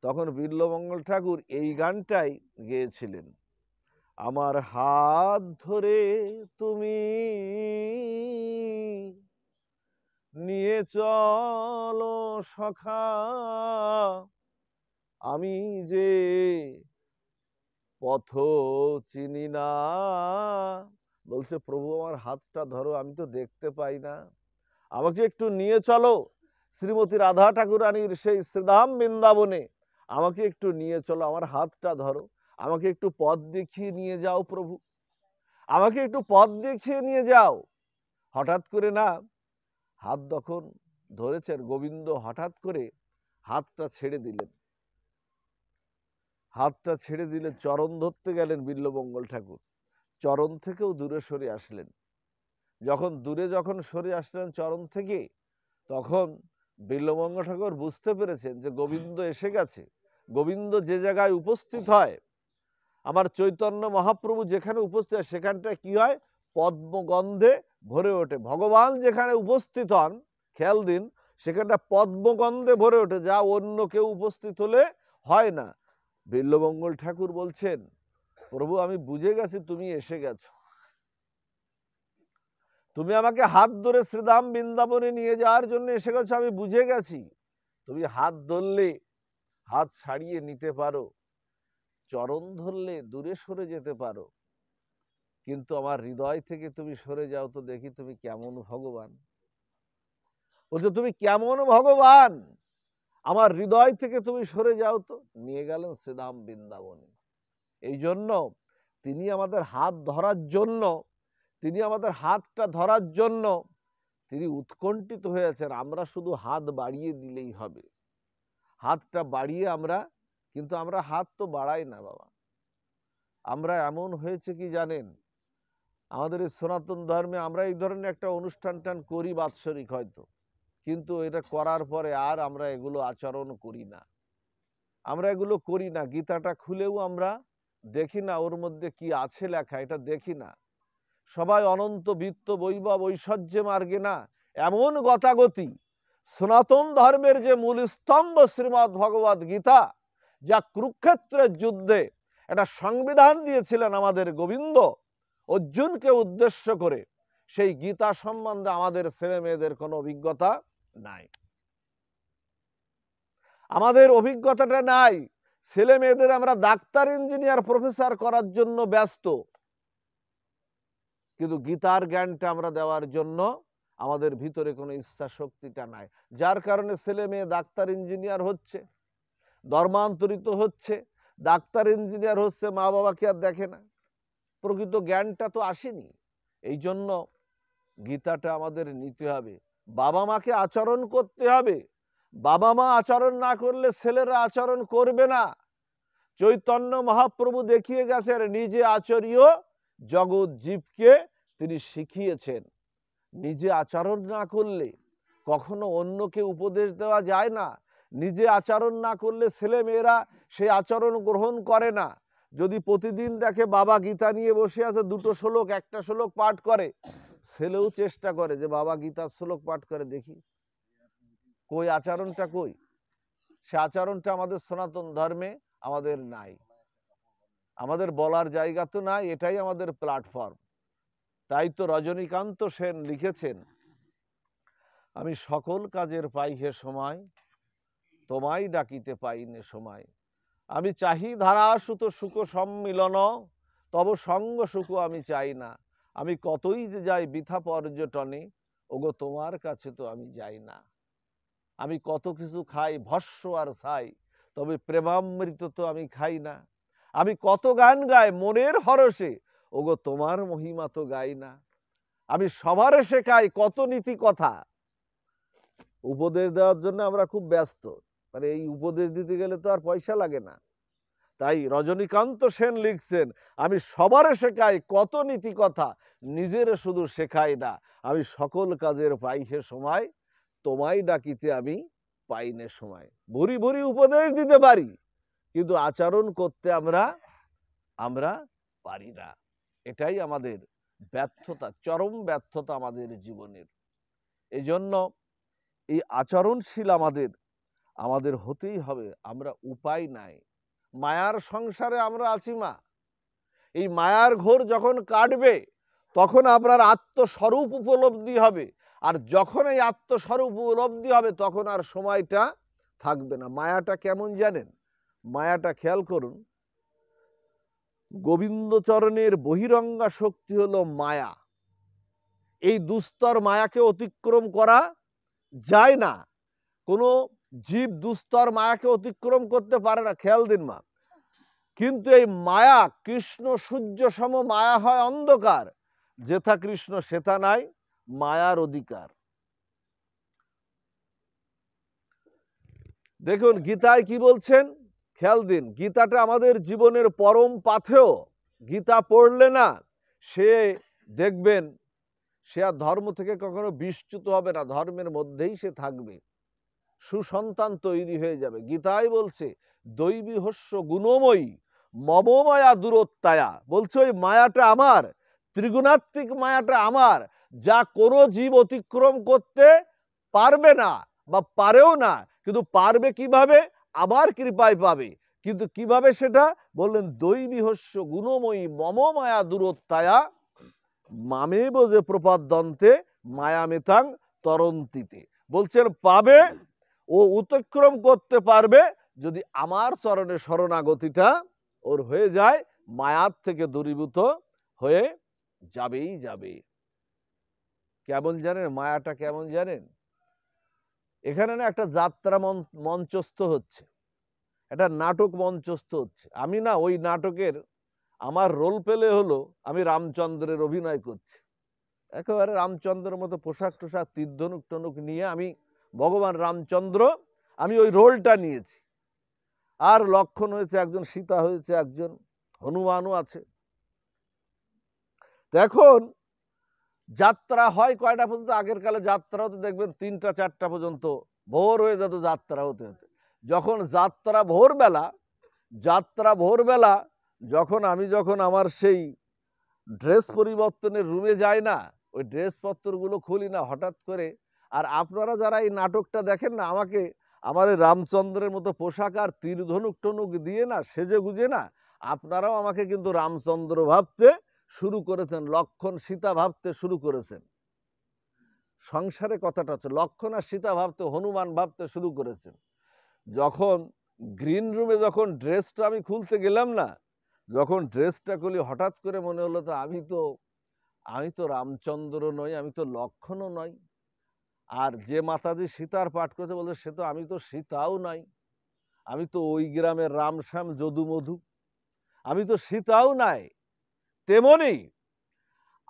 তখন বিল্বমঙ্গল ঠাকুর এই গানটাই গেয়েছিলেন, আমার হাত ধরে তুমি নিয়ে চলো সখা, আমি যে পথ চিনি না। বলছে, প্রভু আমার হাতটা ধরো, আমি তো দেখতে পাই না, আমাকে একটু নিয়ে চলো শ্রীমতী রাধা ঠাকুরানীর সেই শ্রীধাম বৃন্দাবনে, আমাকে একটু নিয়ে চলো, আমার হাতটা ধরো, আমাকে একটু পথ দেখিয়ে নিয়ে যাও প্রভু, আমাকে একটু পথ দেখিয়ে নিয়ে যাও। হঠাৎ করে না হাত যখন ধরেছেন গোবিন্দ, হঠাৎ করে হাতটা ছেড়ে দিলেন। হাতটা ছেড়ে দিলে চরণ ধরতে গেলেন বিল্বমঙ্গল ঠাকুর, চরণ থেকেও দূরে সরে আসলেন। যখন সরে আসলেন চরণ থেকে, তখন বিল্বমঙ্গল ঠাকুর বুঝতে পেরেছেন যে গোবিন্দ এসে গেছে। গোবিন্দ যে জায়গায় উপস্থিত হয়, আমার চৈতন্য মহাপ্রভু যেখানে উপস্থিত হয়, সেখানটা কি হয়? পদ্মগন্ধে ভরে ওঠে। ভগবান যেখানে উপস্থিত হন, খেয়াল দিন, সেখানটা পদ্মগন্ধে ভরে ওঠে, যা অন্য কেউ উপস্থিত হলে হয় না। বিল্বমঙ্গল ঠাকুর বলছেন, প্রভু আমি বুঝে গেছি তুমি এসে গেছো। তুমি আমাকে হাত ধরে শ্রীধাম বৃন্দাবনে নিয়ে যাওয়ার জন্য এসে গেছো, আমি বুঝে গেছি। তুমি হাত ধরলে হাত ছাড়িয়ে নিতে পারো, চরণ ধরলে দূরে সরে যেতে পারো, কিন্তু আমার হৃদয় থেকে তুমি সরে যাও তো দেখি তুমি কেমন ভগবান। বলছো তুমি কেমন ভগবান, আমার হৃদয় থেকে তুমি সরে যাও তো। নিয়ে গেলেন শ্রীধাম বৃন্দাবনে। এই জন্য তিনি আমাদের হাত ধরার জন্য, তিনি আমাদের হাতটা ধরার জন্য তিনি উৎকণ্ঠিত হয়েছেন। আমরা শুধু হাত বাড়িয়ে দিলেই হবে, হাতটা বাড়িয়ে আমরা, কিন্তু আমরা হাত তো বাড়াই না বাবা। আমরা এমন হয়েছে কি জানেন, আমাদের এই সনাতন ধর্মে আমরা এই ধরনের একটা অনুষ্ঠান টান করি বাৎসরিক হয়তো, কিন্তু এটা করার পরে আর আমরা এগুলো আচরণ করি না, আমরা এগুলো করি না। গীতাটা খুলেও আমরা দেখি না ওর মধ্যে কি আছে লেখা, এটা দেখি না। সবাই অনন্ত বিত্ত বৈভব ঐশ্বর্যে মার্গে না, এমন গতাগতি। সনাতন ধর্মের যে মূল স্তম্ভ শ্রীমদ্ ভগবদ গীতা, যা কুরুক্ষেত্রের যুদ্ধে একটা সংবিধান দিয়েছিলেন আমাদের গোবিন্দ অর্জুনকে উদ্দেশ্য করে, সেই গীতা সম্বন্ধে আমাদের ছেলে মেয়েদের কোনো অভিজ্ঞতা নাই। আমাদের অভিজ্ঞতাটা নাই। ছেলে মেয়েদের আমরা ডাক্তার, ইঞ্জিনিয়ার, প্রফেসর করার জন্য ব্যস্ত, কিন্তু গীতার জ্ঞানটা আমরা দেওয়ার জন্য আমাদের ভিতরে কোনো ইচ্ছা শক্তিটা নাই। যার কারণে ছেলে মেয়ে ডাক্তার ইঞ্জিনিয়ার হচ্ছে, ধর্মান্তরিত হচ্ছে, ডাক্তার ইঞ্জিনিয়ার হচ্ছে, মা বাবাকে আর দেখে না, প্রকৃত জ্ঞানটা তো আসেনি। এই জন্য গীতাটা আমাদের নিতে হবে, বাবা মাকে আচরণ করতে হবে। বাবা মা আচরণ না করলে ছেলেরা আচরণ করবে না। চৈতন্য মহাপ্রভু দেখিয়ে গেছেন, নিজে আচরীয় জগৎ জীবকে তিনি শিখিয়েছেন। নিজে আচরণ না করলে কখনো অন্যকে উপদেশ দেওয়া যায় না। নিজে আচরণ না করলে ছেলে মেয়েরা সেই আচরণ গ্রহণ করে না। যদি প্রতিদিন দেখে বাবা গীতা নিয়ে বসে আছে, দুটো শ্লোক একটা শ্লোক পাঠ করে, ছেলেও চেষ্টা করে যে বাবা গীতার শ্লোক পাঠ করে দেখি, কই আচরণটা কই? সে আচরণটা আমাদের সনাতন ধর্মে আমাদের নাই, আমাদের বলার জায়গা তো নাই, এটাই আমাদের প্ল্যাটফর্ম। তাই তো রজনীকান্ত সেন লিখেছেন, আমি সকল কাজের পাই হে সময়, তোমায় ডাকিতে পাইনে সময়। আমি চাহি ধারাসুত সুখ সম্মিলন, তব সঙ্গ সুখ আমি চাই না। আমি কতই যে যাই বৃথা পর্যটনে, ওগো তোমার কাছে তো আমি যাই না। আমি কত কিছু খাই ভস্য আর ছাই, তবে প্রেমামৃত তো আমি খাই না। আমি কত গান গাই মনের হরসে, ওগো তোমার মহিমা তো গাই না। আমি সবার শেখাই কত নীতি কথা। উপদেশ দেওয়ার জন্য আমরা খুব ব্যস্ত, মানে এই উপদেশ দিতে গেলে তো আর পয়সা লাগে না। তাই রজনীকান্ত সেন লিখছেন, আমি সবার শেখাই কত নীতি কথা, নিজের শুধু শেখাই না। আমি সকল কাজের পাই হে সময়, তোমায় ডাকিতে আমি পাইনে সময়। ভরি ভরি উপদেশ দিতে পারি, কিন্তু আচরণ করতে আমরা পারি না। এটাই আমাদের ব্যর্থতা, চরম ব্যর্থতা আমাদের জীবনের। এই জন্য এই আচরণশীল আমাদের হতেই হবে। আমরা উপায় নাই, মায়ার সংসারে আমরা আছি মা। এই মায়ার ঘোর যখন কাটবে তখন আপনার আত্মস্বরূপ উপলব্ধি হবে, আর যখন এই আত্মস্বরূপ উপলব্ধি হবে তখন আর সময়টা থাকবে না। মায়াটা কেমন জানেন? মায়াটা খেয়াল করুন, গোবিন্দচরণের বহিরঙ্গা শক্তি হলো মায়া। এই দুস্তর মায়াকে অতিক্রম করা যায় না, কোনো জীব দুস্তর মায়াকে অতিক্রম করতে পারে না, খেয়াল দিন মা। কিন্তু এই মায়া, কৃষ্ণ সূর্য সম মায়া হয় অন্ধকার, যেথা কৃষ্ণ সেথা নাই মায়ার অধিকার। দেখুন গীতায় কি বলছেন, খেয়াল দিন। গীতাটা আমাদের জীবনের পরম পাথেয়। গীতা পড়লে না সে দেখবেন সে আর ধর্ম থেকে কখনো বিচ্যুত হবে না, ধর্মের মধ্যেই সে থাকবে, সুসন্তান তৈরি হয়ে যাবে। গীতাই বলছে দৈবী হস্য গুণময়ী মম মায়া দূরত্বায়া। বলছে ওই মায়াটা আমার, ত্রিগুণাত্মিক মায়াটা আমার, যা কোনো জীব অতিক্রম করতে পারবে না বা পারেও না। কিন্তু পারবে কিভাবে? আমার কৃপায় পাবে। কিন্তু কিভাবে সেটা বললেন, দৈবী হস্য গুণময়ী মম মায়া দূরত্বায়া মামেব যে প্রপাদ্যন্তে মায়ামেতাং তরন্তিতে, বলছেন পাবে ও অতিক্রম করতে পারবে যদি আমার চরণে শরণাগতিটা ওর হয়ে যায়, মায়ার থেকে দূরীভূত হয়ে যাবেই যাবে। কেমন জানেন মায়াটা, কেমন জানেন? এখানে না একটা যাত্রা মঞ্চস্থ হচ্ছে, একটা নাটক মঞ্চস্থ হচ্ছে। আমি না ওই নাটকের আমার রোল পেলে হলো আমি রামচন্দ্রের অভিনয় করছি, একেবারে রামচন্দ্রের মতো পোশাক টোশাক তীর ধনুক টনুক নিয়ে আমি ভগবান রামচন্দ্র, আমি ওই রোলটা নিয়েছি। আর লক্ষণ হয়েছে একজন, সীতা হয়েছে একজন, হনুমানও আছে। এখন যাত্রা হয় কয়টা পর্যন্ত? আগের কালে যাত্রা হতে দেখবেন 3টা 4টা পর্যন্ত, ভোর হয়ে যেত যাত্রা হতে হতে। যখন যাত্রা ভোরবেলা যখন আমি আমার সেই ড্রেস পরিবর্তনের রুমে যাই না, ওই ড্রেস পত্রগুলো খুলি না হঠাৎ করে। আর আপনারা যারা এই নাটকটা দেখেন না, আমার এই রামচন্দ্রের মতো পোশাক আর তীর ধনুক টনুক দিয়ে না সেজে গুজে না, আপনারাও আমাকে কিন্তু রামচন্দ্র ভাবতে শুরু করেছেন, লক্ষণ সীতা ভাবতে শুরু করেছেন। সংসারে কথাটা হচ্ছে লক্ষণ আর সীতা ভাবতে, হনুমান ভাবতে শুরু করেছেন। যখন গ্রিন রুমে যখন ড্রেসটা আমি খুলতে গেলাম না, যখন ড্রেসটা খুলি হঠাৎ করে মনে হলো তো আমি তো রামচন্দ্র নই, আমি তো লক্ষণও নই। আর যে মাতাজি সীতার পাঠ করছে বলছে সে তো, আমি তো সীতাও নাই, আমি তো ওই গ্রামের রামশ্যাম যদুমধু, আমি তো সীতাও নাই। তেমনি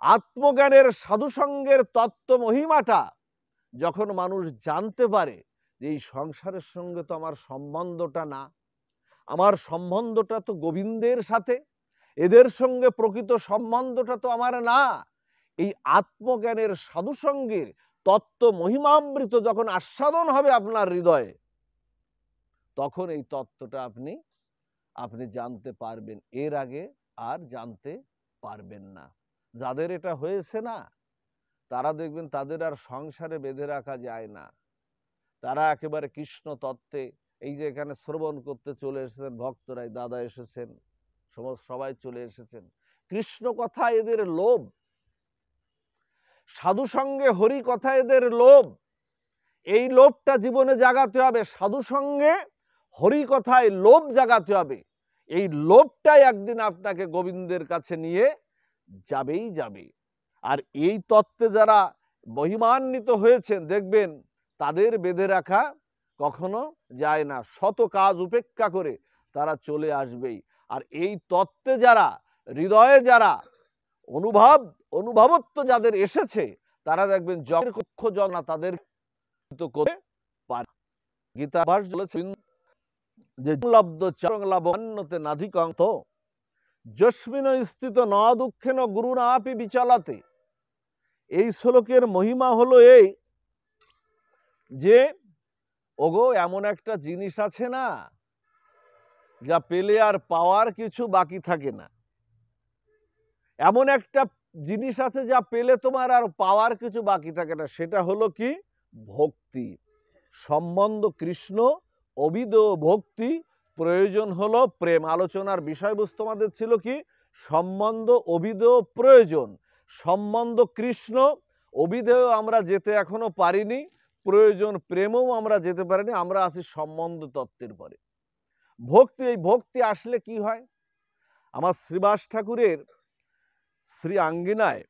আত্মজ্ঞানের সাধুসঙ্গের তত্ত্ব মহিমাটা যখন মানুষ জানতে পারে যে এই সংসারের সঙ্গে তো আমার সম্বন্ধটা না, আমার সম্বন্ধটা তো গোবিন্দের সাথে, এদের সঙ্গে প্রকৃত সম্বন্ধটা তো আমার না, এই আত্মজ্ঞানের সাধুসঙ্গের তত্ত্ব মহিমামৃত যখন আস্বাদন হবে আপনার হৃদয়ে, তখন এই তত্ত্বটা আপনি জানতে পারবেন। এর আগে আর জানতে পারবেন না। যাদের এটা হয়েছে না, তারা দেখবেন তাদের আর সংসারে বেঁধে রাখা যায় না। তারা একেবারে কৃষ্ণ তত্ত্বে, এই যে এখানে শ্রবণ করতে চলে এসেছেন ভক্তরাই, দাদা এসেছেন, সবাই চলে এসেছেন, কৃষ্ণ কথা এদের লোভ, সাধু সঙ্গে হরি কথা এদের লোভ। এই লোভটা জীবনে জাগাতে হবে, সাধু সঙ্গে হরি কথায় লোভ জাগাতে হবে। এই লোভটাই একদিন আপনাকে গোবিন্দের কাছে নিয়ে যাবেই যাবে। আর এই তত্ত্বে যারা মহিমান্বিত হয়েছেন দেখবেন তাদের বেঁধে রাখা কখনো যায় না, শত কাজ উপেক্ষা করে তারা চলে আসবেই। আর এই তত্ত্বে যারা, হৃদয়ে যারা অনুভবত্ব যাদের এসেছে, তারা দেখবেন জগের কক্ষ জনা তাদের করে পারে। গীতা ভাষ বলেছেন যে লব্ধ চরং লাভন্যতে নাধিকাংশ যস্মিন স্থিত ন দুঃখেন গুরুনাপি বিচালাতে। এই শ্লোকের মহিমা হলো এই যে ওগো এমন একটা জিনিস আছে না, যা পেলে আর পাওয়ার কিছু বাকি থাকে না। এমন একটা জিনিস আছে যা পেলে তোমার আর পাওয়ার কিছু বাকি থাকে না, সেটা হলো কি? ভক্তি, সম্বন্ধ কৃষ্ণ, অবিদেয় ভক্তি, প্রয়োজন হলো প্রেম। আলোচনার বিষয়বস্তু আমাদের ছিল কি? সম্বন্ধ, অবিদেয়, প্রয়োজন। সম্বন্ধ কৃষ্ণ, অবিদেয় আমরা যেতে এখনো পারিনি, প্রয়োজন প্রেমও আমরা যেতে পারিনি, আমরা আছি সম্বন্ধ তত্ত্বের পরে। ভক্তি, এই ভক্তি আসলে কি হয়? আমার শ্রীবাস ঠাকুরের শ্রী আঙ্গিনায়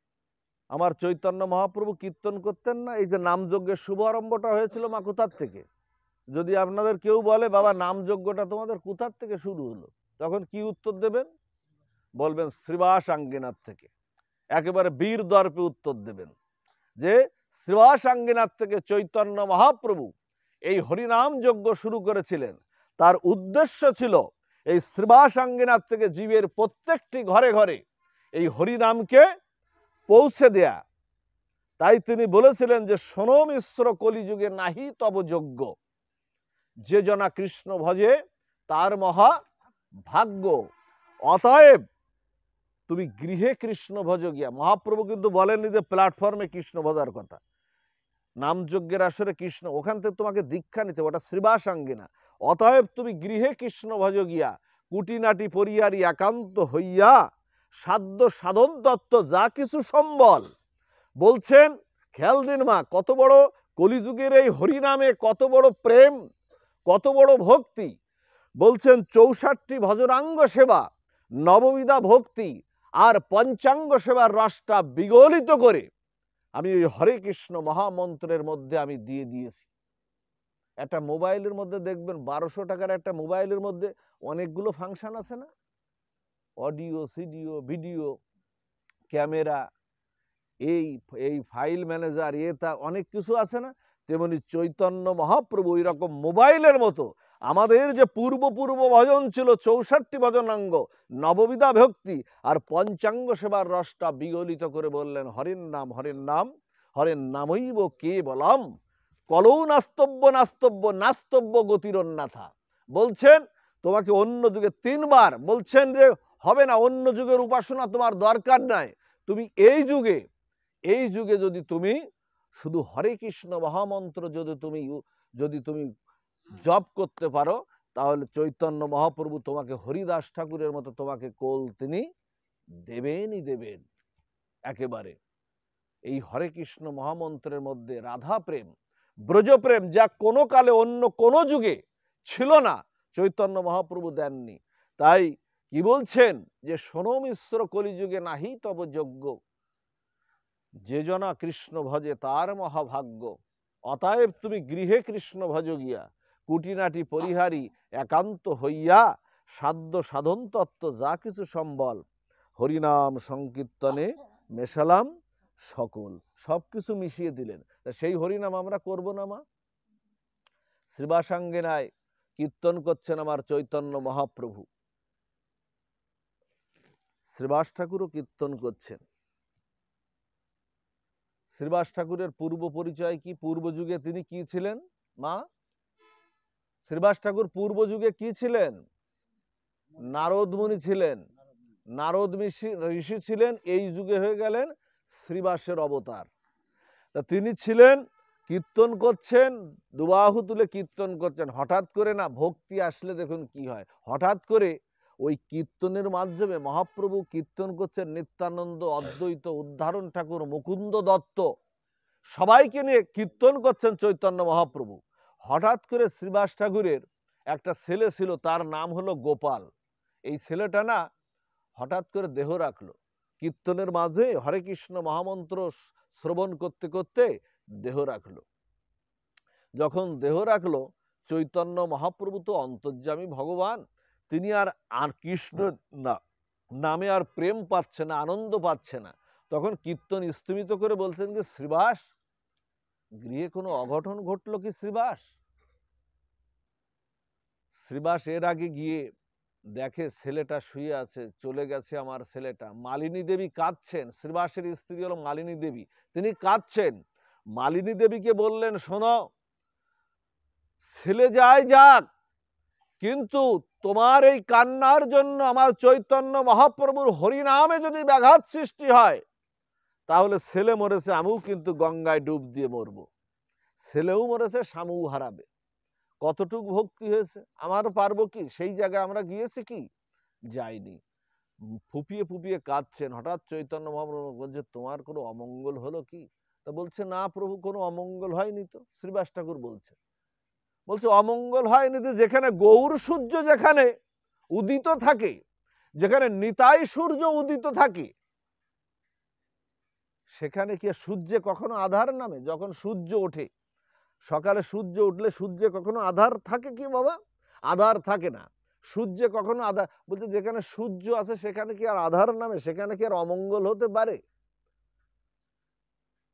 আমার চৈতন্য মহাপ্রভু কীর্তন করতেন না, এই যে নামযজ্ঞের শুভারম্ভটা হয়েছিল মা কোথার থেকে? যদি আপনাদের কেউ বলে বাবা নামযজ্ঞটা তোমাদের কোথার থেকে শুরু হলো, তখন কি উত্তর দেবেন? বলবেন শ্রীবাস আঙ্গিনার থেকে। একেবারে বীর দর্পে উত্তর দেবেন যে শ্রীবাস আঙ্গিনার থেকে চৈতন্য মহাপ্রভু এই হরিনাম যজ্ঞ শুরু করেছিলেন। তার উদ্দেশ্য ছিল এই শ্রীবাস আঙ্গিনার থেকে জীবের প্রত্যেকটি ঘরে ঘরে এই হরিনামকে পৌঁছে দেয়া। তাই তিনি বলেছিলেন যে শোনো মিশ্র কলিযুগে নাহি তব যজ্ঞ, যে জনা কৃষ্ণ ভজে তার মহা ভাগ্য। অতএব তুমি গৃহে কৃষ্ণ ভজ গিয়া। মহাপ্রভু কিন্তু বলেননি যে প্ল্যাটফর্মে কৃষ্ণ ভজার কথা, নামযজ্ঞের আসরে কৃষ্ণ, ওখান থেকে তোমাকে দীক্ষা নিতে, ওটা শ্রীবাস আঙ্গিনা। অতএব তুমি গৃহে কৃষ্ণ ভজ গিয়া, কুটিনাটি পরিয়ারি একান্ত হইয়া, সাধ্য সাধন তত্ত্ব যা কিছু সম্বল। বলছেন খেয়াল দিন মা, কত বড় কলিযুগের এই হরিনামে কত বড় প্রেম, কত বড় ভক্তি। বলছেন 64 ভজনাঙ্গ সেবা, নববিধা ভক্তি আর পঞ্চাঙ্গ সেবার রসটা বিগলিত করে আমি ওই হরে কৃষ্ণ মহামন্ত্রের মধ্যে আমি দিয়ে দিয়েছি। একটা মোবাইলের মধ্যে দেখবেন 1200 টাকার একটা মোবাইলের মধ্যে অনেকগুলো ফাংশন আছে না, অডিও, সিডিও, ভিডিও, ক্যামেরা, এই এই ফাইল ম্যানেজার, তা অনেক কিছু আছে না। তেমনি চৈতন্য মহাপ্রভু ওই রকম মোবাইলের মতো আমাদের যে পূর্ব ভজন ছিল 64 ভজনাঙ্গ, নববিধা ভক্তি আর পঞ্চাঙ্গ সেবার রসটা বিগলিত করে বললেন হরের নাম, হরের নাম, হরের নামইব কে বলম, কলৌ নাস্তব্য নাস্তব্য নাস্তব্য গতিরন্নাথা। বলছেন তোমাকে অন্য যুগে 3 বার বলছেন যে হবে না, অন্য যুগের উপাসনা তোমার দরকার নাই, তুমি এই যুগে যদি তুমি শুধু হরে কৃষ্ণ মহামন্ত্র যদি তুমি জপ করতে পারো, তাহলে চৈতন্য মহাপ্রভু তোমাকে হরিদাস ঠাকুরের মতো তোমাকে কোল তিনি দেবেনই দেবেন। একেবারে এই হরে কৃষ্ণ মহামন্ত্রের মধ্যে রাধা প্রেম, ব্রজপ্রেম যা কোনো কালে অন্য কোনো যুগে ছিল না, চৈতন্য মহাপ্রভু দেননি। তাই কি বলছেন যে শোনো মিশ্র কলিযুগে নাহি তব যোগ্য, যে জনা কৃষ্ণ ভজে তার মহাভাগ্য। অতএব তুমি গৃহে কৃষ্ণ ভজ গিয়া, কুটিনাটি পরিহারী একান্ত হইয়া, সাধ্য সাধন তত্ত্ব যা কিছু সম্বল, হরিনাম সংকীর্তনে মেশালাম সকল। সবকিছু মিশিয়ে দিলেন। সেই হরিনাম আমরা করব না মা? শ্রীবাসাঙ্গিনায় কীর্তন করছেন আমার চৈতন্য মহাপ্রভু, শ্রীবাস ঠাকুরও কীর্তন করছেন। শ্রীবাস ঠাকুরের পূর্ব পরিচয় কি? পূর্ব যুগে তিনি কি ছিলেন মা? শ্রীবাস ঠাকুর পূর্ব যুগে কি ছিলেন? নারদ মুনি ছিলেন, নারদ ঋষি ছিলেন। এই যুগে হয়ে গেলেন শ্রীবাসের অবতার। তা তিনি ছিলেন, কীর্তন করছেন, দুবাহু তুলে কীর্তন করছেন। হঠাৎ করে না, ভক্তি আসলে দেখুন কি হয়, হঠাৎ করে ওই কীর্তনের মাধ্যমে মহাপ্রভু কীর্তন করছেন, নিত্যানন্দ, অদ্বৈত, উদ্ধারণ ঠাকুর, মুকুন্দ দত্ত, সবাইকে নিয়ে কীর্তন করছেন চৈতন্য মহাপ্রভু। হঠাৎ করে শ্রীবাস ঠাকুরের একটা ছেলে ছিল, তার নাম হলো গোপাল। এই ছেলেটা না হঠাৎ করে দেহ রাখলো, কীর্তনের মাঝে হরে কৃষ্ণ মহামন্ত্র শ্রবণ করতে করতে দেহ রাখলো। যখন দেহ রাখলো, চৈতন্য মহাপ্রভু তো অন্তর্যামী ভগবান, তিনি আর কৃষ্ণ নামে আর প্রেম পাচ্ছে না, আনন্দ পাচ্ছে না। তখন কীর্তন স্থমিত করে বলছেন যে শ্রীবাস, গৃহে কোনো অঘটন ঘটলো কি শ্রীবাস? শ্রীবাস এর আগে গিয়ে দেখে ছেলেটা শুয়ে আছে, চলে গেছে আমার ছেলেটা। মালিনী দেবী কাঁদছেন, শ্রীবাসের স্ত্রী হলো মালিনী দেবী, তিনি কাঁদছেন। মালিনী দেবীকে বললেন, শোনো, ছেলে যায় যাক, কিন্তু তোমার এই কান্নার জন্য আমার চৈতন্য মহাপ্রভুর হরিনামে যদি ব্যাঘাত সৃষ্টি হয়, তাহলে ছেলে মরেছে, আমিও কিন্তু গঙ্গায় ডুব দিয়ে মরব। ছেলেও মরেছে, স্বামীও হারাবে। কতটুক ভক্তি হয়েছে, আমার পারবো কি? সেই জায়গায় আমরা গিয়েছি কি? যাইনি। ফুপিয়ে ফুপিয়ে কাঁদছেন। হঠাৎ চৈতন্য মহাপ্রভু বলছে, তোমার কোনো অমঙ্গল হলো কি? তা বলছে, না প্রভু, কোনো অমঙ্গল হয়নি তো। শ্রীবাস ঠাকুর বলছে অমঙ্গল হয়নি তো, যেখানে গৌর সূর্য যেখানে উদিত থাকে, যেখানে নিতাই সূর্য উদিত থাকে, সেখানে কি সূর্যে কখনো আধার নামে? যখন সূর্য ওঠে, সকালে সূর্য উঠলে সূর্যে কখনো আধার থাকে কি বাবা? আধার থাকে না। সূর্যে কখনো আধার, বলতে যেখানে সূর্য আছে সেখানে কি আর আধার নামে? সেখানে কি আর অমঙ্গল হতে পারে?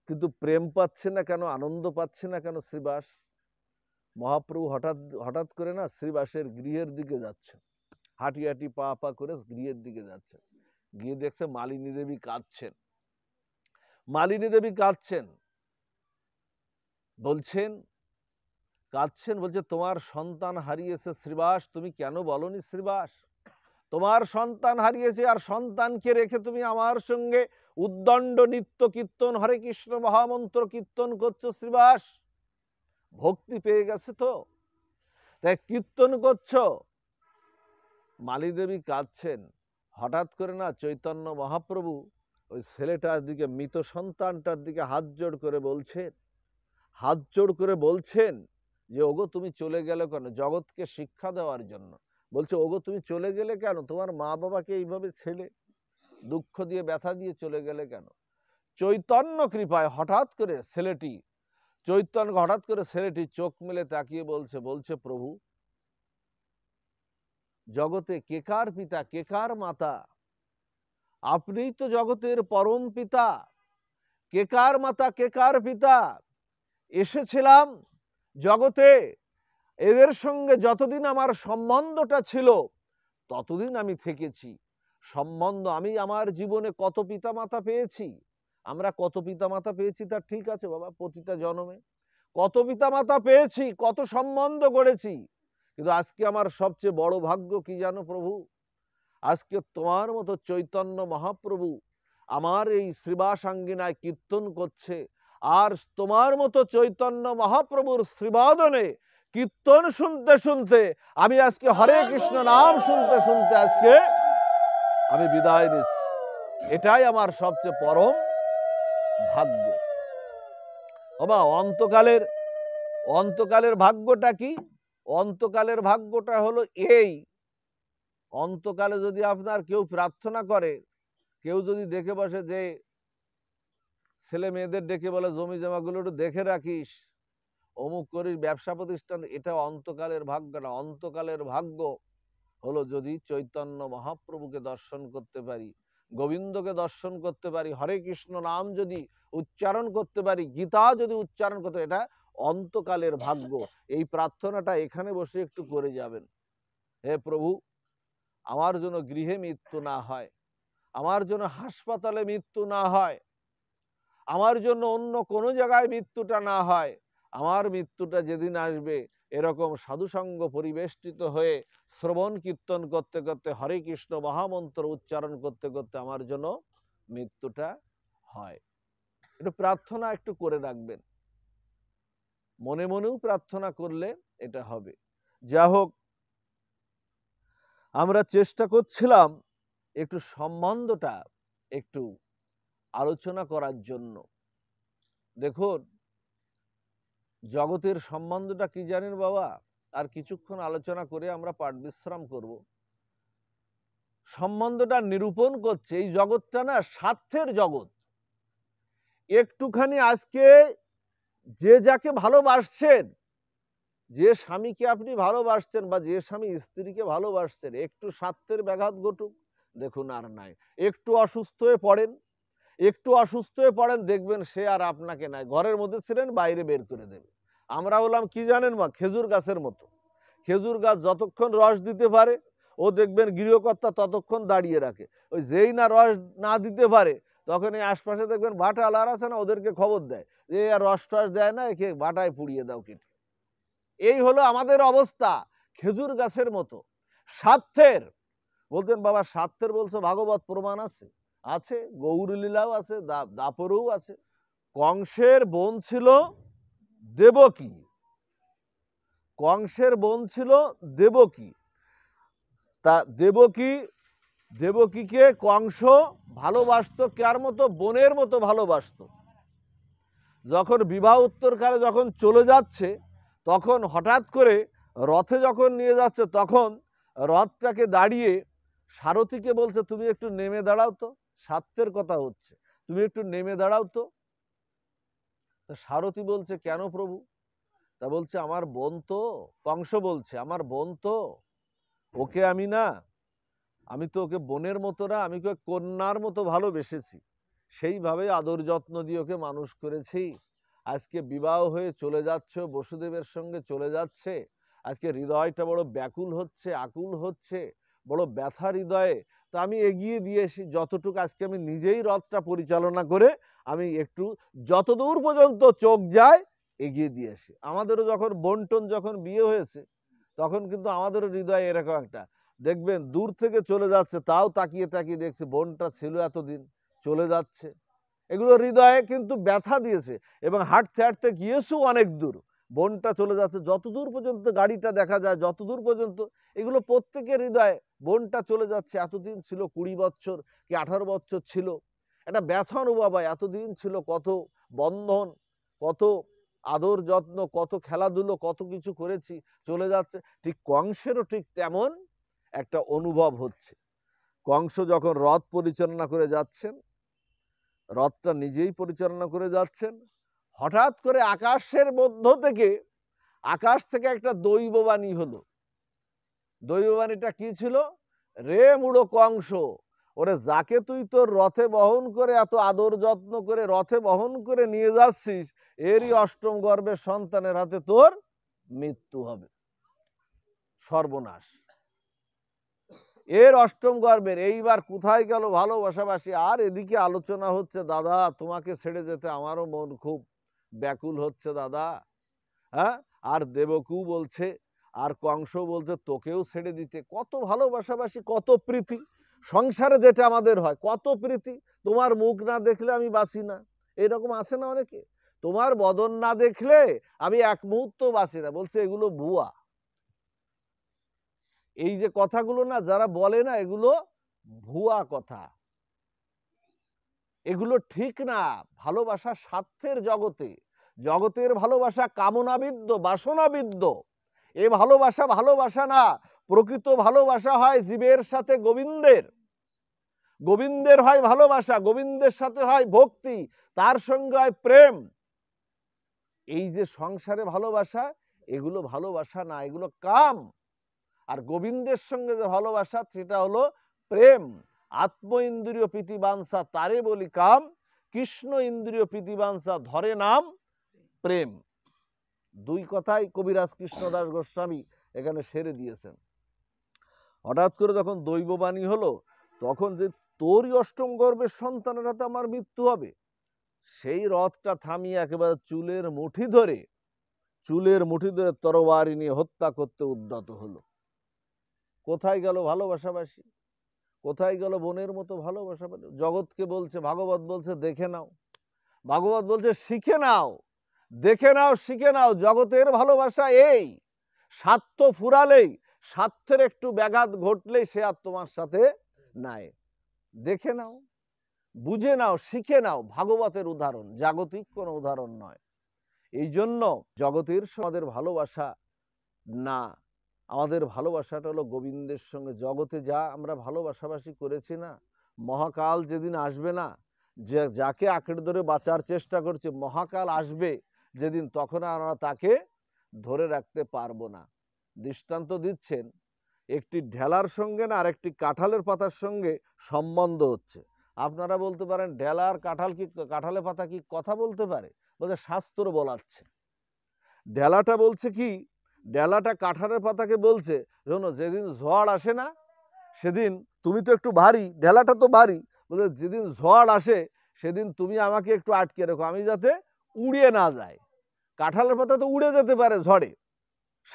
কিন্তু প্রেম পাচ্ছে না কেন, আনন্দ পাচ্ছে না কেন শ্রীবাস? মহাপ্রভু হঠাৎ করে না শ্রীবাসের গৃহের দিকে যাচ্ছেন, হাঁটি হাঁটি পা পা করে গৃহের দিকে যাচ্ছেন। গিয়ে দেখছে মালিনী দেবী কাঁদছেন। মালিনী দেবী কাঁদছেন, বলছে তোমার সন্তান হারিয়েছে শ্রীবাস, তুমি কেন বলনি শ্রীবাস? তোমার সন্তান হারিয়েছে, আর সন্তানকে রেখে তুমি আমার সঙ্গে উদ্দণ্ড নিত্য কীর্তন হরে কৃষ্ণ মহামন্ত্র কীর্তন করছো শ্রীবাস। ভক্তি পেয়ে গেছে তো, তাই কীর্তন করছো। মালিনী দেবী কাঁদছেন। হঠাৎ করে না চৈতন্য মহাপ্রভু ওই ছেলেটার দিকে, মৃত সন্তানটার দিকে হাত জোড় করে বলছেন যে ওগো তুমি চলে গেলে কেন? জগৎকে শিক্ষা দেওয়ার জন্য বলছে, ওগো তুমি চলে গেলে কেন? তোমার মা বাবাকে এইভাবে ছেলে দুঃখ দিয়ে ব্যথা দিয়ে চলে গেলে কেন? চৈতন্য কৃপায় হঠাৎ করে ছেলেটি চোখ মেলে তাকিয়ে বলছে প্রভু, জগতে কে কার পিতা কে কার মাতা? আপনিই তো জগতের পরম পিতা। কে কার মাতা কে কার পিতা? এসেছিলাম জগতে, এদের সঙ্গে যতদিন আমার সম্বন্ধটা ছিল ততদিন আমি থেকেছি। আমি আমার জীবনে কত পিতামাতা পেয়েছি, আমরা কত পিতামাতা পেয়েছি তা ঠিক আছে বাবা, প্রতিটা জন্মে কত পিতামাতা পেয়েছি, কত সম্বন্ধ গড়েছি, কিন্তু আজকে আমার সবচেয়ে বড় ভাগ্য কি জানো প্রভু? আজকে তোমার মতো চৈতন্য মহাপ্রভু আমার এই শ্রীবাসাঙ্গিনায় কীর্তন করছে, আর তোমার মতো চৈতন্য মহাপ্রভুর শ্রীবাদনে কীর্তন শুনতে শুনতে আমি আজকে হরে কৃষ্ণ নাম শুনতে শুনতে আজকে আমি বিদায় নিচ্ছি। এটাই আমার সবচেয়ে পরম ভাগ্য। বাবা, অন্তকালের ভাগ্যটা কি? অন্তকালের ভাগ্যটা হলো এই, অন্তকালে যদি আপনার কেউ প্রার্থনা করে, কেউ যদি দেখে বসে যে ছেলে মেয়েদের ডেকে বলে জমি জমাগুলো একটু দেখে রাখিস, অমুক করিস, ব্যবসা প্রতিষ্ঠান, এটা অন্তকালের ভাগ্য না। অন্তকালের ভাগ্য হলো যদি চৈতন্য মহাপ্রভুকে দর্শন করতে পারি, গোবিন্দকে দর্শন করতে পারি, হরে কৃষ্ণ নাম যদি উচ্চারণ করতে পারি, গীতা যদি উচ্চারণ করতে, এটা অন্তকালের ভাগ্য। এই প্রার্থনাটা এখানে বসে একটু করে যাবেন। হে প্রভু, আমার জন্য গৃহে মৃত্যু না হয়, আমার জন্য হাসপাতালে মৃত্যু না হয়, আমার জন্য অন্য কোনো জায়গায় মৃত্যুটা না হয়, আমার মৃত্যুটা যেদিন আসবে এরকম সাধুসঙ্গ পরিবেষ্টিত হয়ে শ্রবণ কীর্তন করতে করতে হরে কৃষ্ণ মহামন্ত্র উচ্চারণ করতে করতে আমার জন্য মৃত্যুটা হয়। একটু প্রার্থনা একটু করে রাখবেন, মনে মনেও প্রার্থনা করলে এটা হবে। যা হোক, আমরা চেষ্টা করছিলাম একটু সম্বন্ধটা একটু আলোচনা করার জন্য। দেখুন, জগতের সম্বন্ধটা কি জানেন বাবা? আর কিছুক্ষণ আলোচনা করে আমরা পাঠ বিশ্রাম করব। সম্বন্ধটা নিরূপণ করছে এই জগৎটা না স্বার্থের জগৎ। একটুখানি আজকে যে যাকে ভালোবাসছেন, যে স্বামীকে আপনি ভালোবাসছেন বা যে স্বামী স্ত্রীকে ভালোবাসছেন, একটু স্বার্থের ব্যাঘাত ঘটুক, দেখুন আর নাই। একটু অসুস্থ হয়ে পড়েন, দেখবেন সে আর আপনাকে নাই, ঘরের মধ্যে ছিলেন বাইরে বের করে দেবে। আমরা বললাম কি জানেন মা, খেজুর গাছের মতো। খেজুর গাছ যতক্ষণ রস দিতে পারে ও দেখবেন গৃহকর্তা ততক্ষণ দাঁড়িয়ে রাখে। ওই যেই না রস না দিতে পারে তখন এই আশপাশে দেখবেন ভাটাল আর আছে না, ওদেরকে খবর দেয় যে আর রস টস দেয় না, একে ভাটায় পুড়িয়ে দাও কেটে। এই হলো আমাদের অবস্থা, খেজুর গাছের মতো স্বার্থের। বলতেন বাবা স্বার্থের, বলছে ভাগবত প্রমাণ আছে, গৌর লীলাও আছে, দাপরেও আছে। কংসের বোন ছিল দেবকী, তা দেবকীকে কংস ভালোবাসতো কার মতো? বোনের মতো ভালোবাসতো। যখন বিবাহ উত্তরকালে যখন চলে যাচ্ছে, তখন হঠাৎ করে রথে যখন নিয়ে যাচ্ছে, তখন রথটাকে দাঁড়িয়ে সারথীকে বলছে তুমি একটু নেমে দাঁড়াও তো, স্বার্থের কথা হচ্ছে, তুমি একটু নেমে দাঁড়াও তো। সারথী বলছে কেন প্রভু? তা বলছে আমার বোন তো, কংস বলছে আমার বোন তো, ওকে আমি তো ওকে বোনের মতো না, আমি ওকে কন্যার মতো ভালোবেসেছি, সেইভাবে আদর যত্ন দিয়ে ওকে মানুষ করেছি। আজকে বিবাহ হয়ে চলে যাচ্ছে, বসুদেবের সঙ্গে চলে যাচ্ছে, আজকে হৃদয়টা বড় ব্যাকুল হচ্ছে, আকুল হচ্ছে, বড় ব্যথা হৃদয়ে। তা আমি এগিয়ে দিয়েছি যতটুকু, আজকে আমি নিজেই রথটা পরিচালনা করে আমি একটু যতদূর পর্যন্ত চোখ যায় এগিয়ে দিয়েছি। আমাদেরও যখন বন্টন যখন বিয়ে হয়েছে, তখন কিন্তু আমাদেরও হৃদয়ে এরকম একটা, দেখবেন দূর থেকে চলে যাচ্ছে, তাও তাকিয়ে তাকিয়ে দেখছে বোনটা ছিল এতদিন, চলে যাচ্ছে। এগুলো হৃদয়ে কিন্তু ব্যথা দিয়েছে। এবং হাঁটতে হাঁটতে গিয়েছো অনেক দূর, বোনটা চলে যাচ্ছে, যতদূর পর্যন্ত গাড়িটা দেখা যায়, যতদূর পর্যন্ত, এগুলো প্রত্যেকের হৃদয়ে বোনটা চলে যাচ্ছে, এতদিন ছিল 20 বছর কি 18 বছর ছিল, একটা ব্যথা অনুভব হয়, এতদিন ছিল কত বন্ধন, কত আদর যত্ন, কত খেলাধুলো, কত কিছু করেছি, চলে যাচ্ছে। ঠিক কংসেরও ঠিক তেমন একটা অনুভব হচ্ছে। কংস যখন রথ পরিচালনা করে যাচ্ছেন, রথটা নিজেই পরিচালনা করে যাচ্ছেন, হঠাৎ করে আকাশের মধ্য থেকে, আকাশ থেকে একটা দৈববাণী হলো। দৈববাণীটা কি ছিল? রে মুড়ো কংস, ওরে যাকে তুই তোর রথে বহন করে এত আদর যত্ন করে রথে বহন করে নিয়ে যাচ্ছিস, এরই অষ্টম গর্ভের সন্তানের হাতে তোর মৃত্যু হবে, সর্বনাশ। এর অষ্টম গর্ভের। এইবার কোথায় গেল ভালোবাসাবাসী? আর এদিকে আলোচনা হচ্ছে, দাদা তোমাকে ছেড়ে যেতে আমারও মন খুব ব্যাকুল হচ্ছে দাদা। হ্যাঁ, আর দেবকী বলছে, আর কংস বলছে তোকেও ছেড়ে দিতে। কত ভালোবাসাবাসি, কত প্রীতি সংসারে, যেটা আমাদের হয়, কত প্রীতি। তোমার মুখ না দেখলে আমি বাঁচি না, এরকম আছে না অনেকে? তোমার বদন না দেখলে আমি এক মুহূর্ত বাঁচি না। বলছে এগুলো ভুয়া। এই যে কথাগুলো না যারা বলে না, এগুলো ভুয়া কথা, এগুলো ঠিক না। ভালোবাসা স্বার্থের জগতে, জগতের ভালোবাসা কামনাবিদ্ধ, বাসনাবিদ্ধ। এ ভালোবাসা ভালোবাসা না। প্রকৃত ভালোবাসা হয় জীবের সাথে গোবিন্দের, গোবিন্দের হয় ভালোবাসা, গোবিন্দের সাথে হয় ভক্তি, তার সঙ্গে হয় প্রেম। এই যে সংসারে ভালোবাসা, এগুলো ভালোবাসা না, এগুলো কাম। আর গোবিন্দের সঙ্গে যে ভালোবাসা, সেটা হলো প্রেম। আত্ম ইন্দ্রিয় প্রীতিবাঞ্ছা তারে বলি কাম, কৃষ্ণ ইন্দ্রিয় প্রীতিবাঞ্ছা ধরে নাম প্রেম। দুই কথাই কবিরাজ কৃষ্ণদাস গোস্বামী এখানে সেরে দিয়েছেন। হঠাৎ করে যখন দৈববাণী হলো, তখন যে তোরই অষ্টম গর্ভের সন্তানের হাতে আমার মৃত্যু হবে, সেই রথটা থামিয়ে একেবারে চুলের মুঠি ধরে তরবারি নিয়ে হত্যা করতে উদ্যত হলো। কোথায় গেল ভালোবাসাবাসী? কোথায় গেল বোনের মতো ভালোবাসা? জগৎকে বলছে, ভাগবত বলছে দেখে নাও, ভাগবত বলছে শিখে নাও, দেখে নাও, শিখে নাও। জগতের ভালোবাসা এই, স্বার্থ ফুরালেই, স্বার্থের একটু ব্যাঘাত ঘটলেই সে আর তোমার সাথে নাই। দেখে নাও, বুঝে নাও, শিখে নাও। ভাগবতের উদাহরণ, জাগতিক কোনো উদাহরণ নয়। এই জন্য জগতের আমাদের ভালোবাসা না, আমাদের ভালোবাসাটা হলো গোবিন্দের সঙ্গে। জগতে যা আমরা ভালোবাসাবাসি করেছি না, মহাকাল যেদিন আসবে না, যে যাকে আঁকড়ে ধরে বাঁচার চেষ্টা করছে, মহাকাল আসবে যেদিন, তখন আমরা তাকে ধরে রাখতে পারবো না। দৃষ্টান্ত দিচ্ছেন, একটি ঢেলার সঙ্গে না আরেকটি কাঁঠালের পাতার সঙ্গে সম্বন্ধ হচ্ছে। আপনারা বলতে পারেন ঢেলার কাঁঠাল কি, কাঁঠালের পাতা কি কথা বলতে পারে? বলছে শাস্ত্র বলাচ্ছে। ঢেলাটা বলছে কি, ঢেলাটা কাঁঠালের পাতাকে বলছে, শোনো যেদিন ঝড় আসে না, সেদিন তুমি তো একটু ভারী, ঢেলাটা তো ভারী, বলে যেদিন ঝড় আসে সেদিন তুমি আমাকে একটু আটকে রেখো, আমি যাতে উড়িয়ে না যাই। কাঁঠালের পাতা তো উড়ে যেতে পারে ঝড়ে,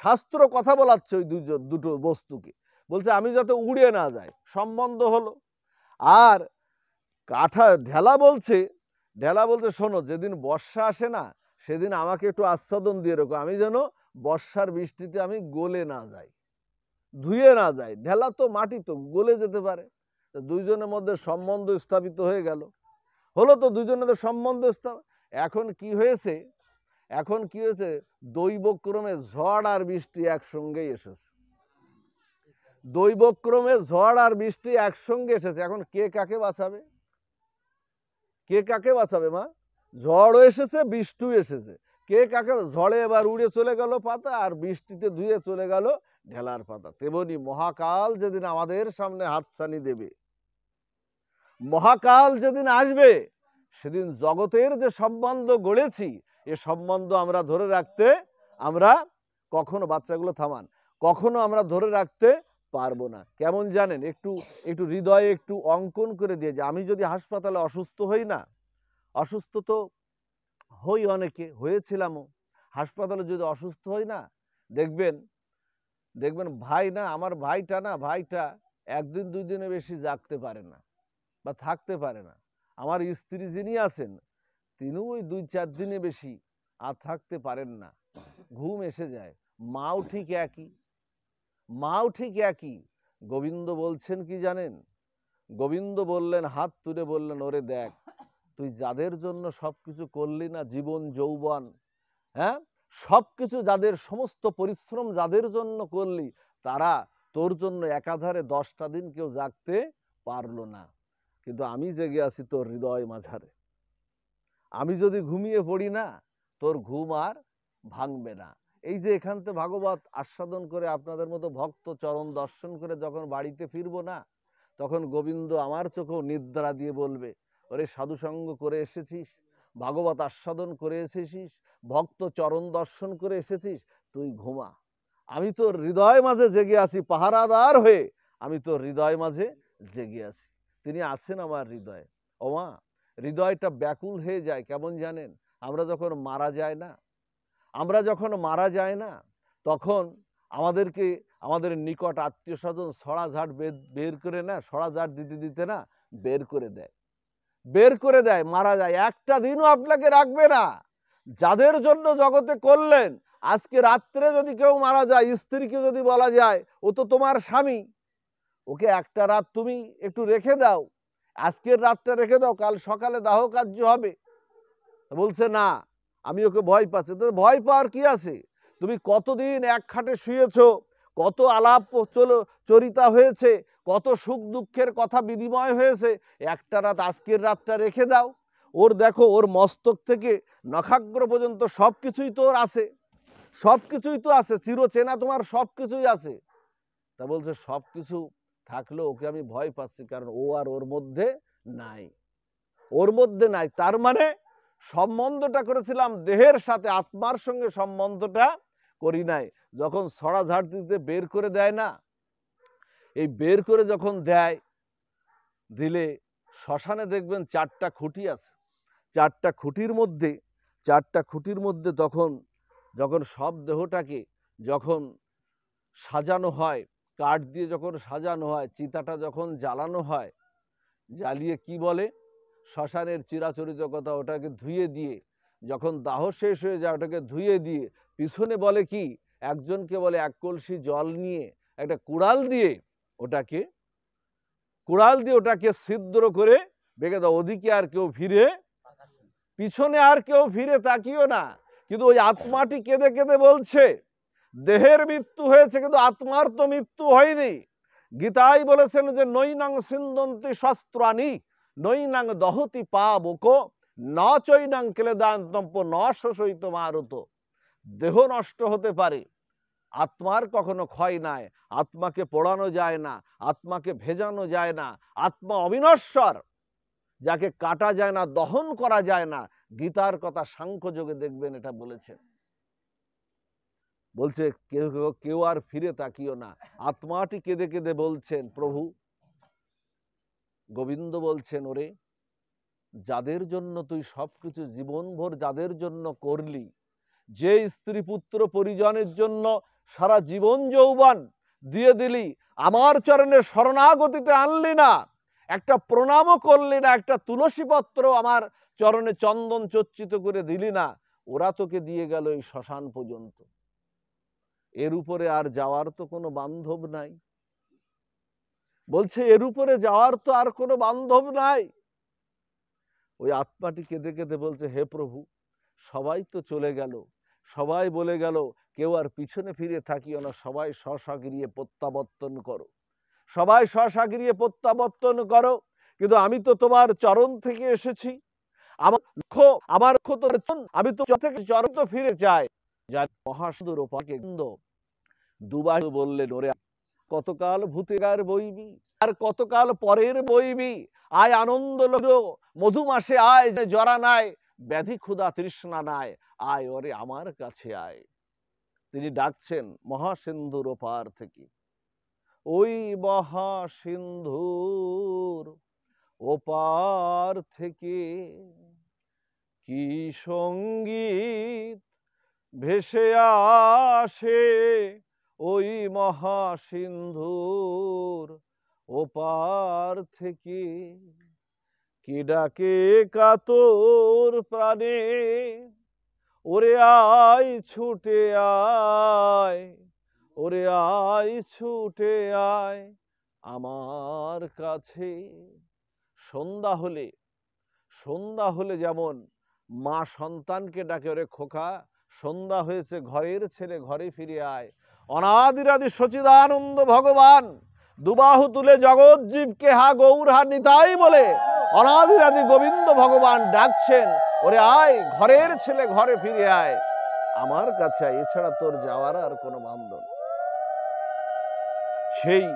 শাস্ত্র কথা বলাচ্ছে ওই দুটো বস্তুকে, বলছে আমি যাতে উড়িয়ে না যাই, সম্বন্ধ হলো। আর ঢেলা বলছে, শোনো যেদিন বর্ষা আসে না, সেদিন আমাকে একটু আচ্ছাদন দিয়ে রেখো, আমি যেন বর্ষার বৃষ্টিতে আমি গলে না যাই, ধুয়ে না যাই। ঢেলা তো মাটি, তো গলে যেতে পারে। দুইজনের মধ্যে সম্বন্ধ স্থাপিত হয়ে গেল, হলো তো দুইজনের সম্বন্ধ স্থাপন। এখন কি হয়েছে, দৈবক্রমে ঝড় আর বৃষ্টি একসঙ্গেই এসেছে। দৈবক্রমে ঝড় আর বৃষ্টি একসঙ্গে এসেছে। এখন কে কাকে বাঁচাবে? কে কাকে বাঁচাবে মা? ঝড়ও এসেছে, বৃষ্টিও এসেছে, কে কাকে? ঝড়ে এবার উড়ে চলে গেল পাতা, আর বৃষ্টিতে ধুয়ে চলে গেল ঢেলার পাতা। তেমনি মহাকাল যেদিন আমাদের সামনে হাতছানি দেবে, মহাকাল যেদিন আসবে, সেদিন জগতের যে সম্বন্ধ গড়েছি, এ সম্বন্ধ আমরা ধরে রাখতে, আমরা কখনো, বাচ্চাগুলো থামান, কখনো আমরা ধরে রাখতে পারবো না। কেমন জানেন, একটু হৃদয়ে একটু অঙ্কন করে দিয়ে, যে আমি যদি হাসপাতালে অসুস্থ হই না, অসুস্থ তো হই, অনেকে হয়েছিলামও, হাসপাতালে যদি অসুস্থ হই না, দেখবেন ভাই না, আমার ভাইটা একদিন দুই দিনে বেশি জাগতে পারে না বা থাকতে পারে না। আমার স্ত্রী যিনি আছেন, তিনিও ওই 2-4 দিনে বেশি আর থাকতে পারেন না, ঘুম এসে যায়। মাও ঠিক একই, গোবিন্দ বলছেন কি জানেন? গোবিন্দ বললেন, হাত তুলে বললেন, ওরে দেখ, তুই যাদের জন্য সবকিছু করলি না, জীবন যৌবন, হ্যাঁ, সবকিছু যাদের, সমস্ত পরিশ্রম যাদের জন্য করলি, তারা তোর জন্য একাধারে 10টা দিন কেউ জাগতে পারলো না, কিন্তু আমি জেগে আছি তোর হৃদয় মাঝারে। আমি যদি ঘুমিয়ে পড়ি না, তোর ঘুম আর ভাঙবে না। এই যে এখান থেকে ভাগবত আস্বাদন করে আপনাদের মতো ভক্ত চরণ দর্শন করে যখন বাড়িতে ফিরবো না, তখন গোবিন্দ আমার চোখেও নিদ্রা দিয়ে বলবে, ওরে সাধুসঙ্গ করে এসেছিস, ভাগবত আস্বাদন করে এসেছিস, ভক্ত চরণ দর্শন করে এসেছিস, তুই ঘুমা, আমি তোর হৃদয় মাঝে জেগে আছি, পাহারাদার হয়ে আমি তোর হৃদয় মাঝে জেগে আছি। তিনি আছেন আমার হৃদয়ে। ওমা, হৃদয়টা ব্যাকুল হয়ে যায় কেমন জানেন? আমরা যখন মারা যাই না, তখন আমাদেরকে আমাদের নিকট আত্মীয় স্বজন সড়া ঝাড় বের করে না, সড়া ঝাড় দিতে দিতে না বের করে দেয়, মারা যায়, একটা দিনও আপনাকে রাখবে না। যাদের জন্য জগতে করলেন, আজকে রাত্রে যদি কেউ মারা যায়, স্ত্রীকে যদি বলা যায় ও তো তোমার স্বামী, ওকে একটা রাত তুমি একটু রেখে দাও, আজকের রাতটা রেখে দাও, কাল সকালে দাহ কার্য হবে, বলছে না, আমি ওকে ভয় পাচ্ছি। তো ভয় পাওয়ার কি আছে? তুমি কতদিন এক খাটে শুয়েছ, কত আলাপ চরিতা হয়েছে, কত সুখ দুঃখের কথা বিনিময় হয়েছে, একটা রাত, আজকের রাতটা রেখে দাও। ওর দেখো, ওর মস্তক থেকে নখাগ্র পর্যন্ত সবকিছুই তো ওর আছে, সবকিছুই তো আছে, চিরচেনা তোমার সবকিছুই আছে। তা বলছে সবকিছু থাকলেও ওকে আমি ভয় পাচ্ছি, কারণ ও আর ওর মধ্যে নাই, ওর মধ্যে নাই। তার মানে সম্বন্ধটা করেছিলাম দেহের সাথে, আত্মার সঙ্গে সম্বন্ধটা করি নাই। যখন ছড়া ঝাড় দিতে বের করে দেয় না, এই বের করে যখন দিলে শ্মশানে দেখবেন 4টা খুঁটি আছে, 4টা খুঁটির মধ্যে যখন সব দেহটাকে যখন সাজানো হয়, কাঠ দিয়ে যখন সাজানো হয়, চিতাটা যখন জ্বালানো হয়, জ্বালিয়ে কি বলে, শ্মশানের চিরাচরিত কথা, ওটাকে ধুয়ে দিয়ে, যখন দাহ শেষ হয়ে যায় ওটাকে ধুয়ে দিয়ে পিছনে বলে কি, একজনকে বলে এক কলসি জল নিয়ে একটা কুড়াল দিয়ে ওটাকে ছিদ্র করে বেঁকে দাও, ওদিকে আর কেউ পিছনে আর কেউ ফিরে তাকিও না। কিন্তু ওই আত্মাটি কেঁদে কেঁদে বলছে, দেহের মৃত্যু হয়েছে কিন্তু আত্মার তো মৃত্যু হয়নি। গীতাই বলেছেন যে নৈনাং সিন্দন্তি শস্ত্রাণি নৈনাং দহতি পাবক ন চৈনাং ক্লেদান্তম্প ন শোষিত মারুত। দেহ নষ্ট হতে পারে, আত্মার কখনো ক্ষয় নাই, আত্মাকে পোড়ানো যায় না, আত্মাকে ভেজানো যায় না, আত্মা অবিনশ্বর, যাকে কাটা যায় না, দহন করা যায় না। গীতার কথা সাংখ্যযোগে দেখবেন এটা বলেছেন। বলছে কেউ আর ফিরে তাকিও না। আত্মাটি কেঁদে কেঁদে বলছেন, প্রভু, গোবিন্দ বলছেন, ওরে, যাদের জন্য তুই সবকিছু জীবনভর যাদের জন্য করলি, যে স্ত্রী পুত্র পরিজনের জন্য সারা জীবন যৌবন দিয়ে দিলি, আমার চরণে শরণাগতিতে আনলি না, একটা প্রণামও করলি না, একটা তুলসী পত্র আমার চরণে চন্দন চর্চিত করে দিলি না, ওরা তোকে দিয়ে গেল এই শ্মশান পর্যন্ত, এর উপরে আর যাওয়ার তো কোনো বান্ধব নাই। বলছে এর উপরে যাওয়ার তো আর কোনো বান্ধব নাই। ওই আত্মাটি কেঁদে কেঁদে বলছে, হে প্রভু, সবাই তো চলে গেল, সবাই বলে গেল, কেউ আর পিছনে ফিরে থাকিও না, সবাই স্বস্বগৃহে প্রত্যাবর্তন করো, সবাই স্বস্বগৃহে প্রত্যাবর্তন করো। কিন্তু আমি তো তোমার চরণ থেকে এসেছি, আমার লক্ষ্য তো, আমি তো থেকে চরণ তো ফিরে চাই। যার মহাসুদূর ওপাকে দুবার বললেন, ওরে, কতকাল ভূতেগার বইবি, আর কতকাল পরের বইবি, আয় আনন্দ লোক মধু মাসে আয়, যে জরা নাই, ব্যাধি ক্ষুধা তৃষ্ণা নাই, আয় ওরে আমার কাছে আয়। তিনি ডাকছেন মহাসিন্ধুর ওপার থেকে, ওই মহাসিন্ধুর ওপার থেকে কি সঙ্গীত ভেসে আসে, ওই মহাসিন্ধুর ওপার থেকে কি ডাকে কাতর প্রাণে, ওরে আয় ছুটে আয়, ওরে আয় ছুটে আয়, আমার কাছে। সন্ধ্যা হলে যেমন মা সন্তানকে ডাকে, ওরে খোকা সন্ধ্যা হয়েছে, ঘরের ছেলে ঘরে ফিরে আয়। অনাদিরাদি সচিদানন্দ ভগবান দুবাহু তুলে জগৎ জীবকে হা গৌর হা নিতাই বলে অনাদিরাদি গোবিন্দ ভগবান ডাকছেন, ওরে আয় ঘরের ছেলে ঘরে ফিরে আয়, আমার কাছে আয়, এছাড়া তোর যাওয়ার আর কোনো বান্ধব। সেই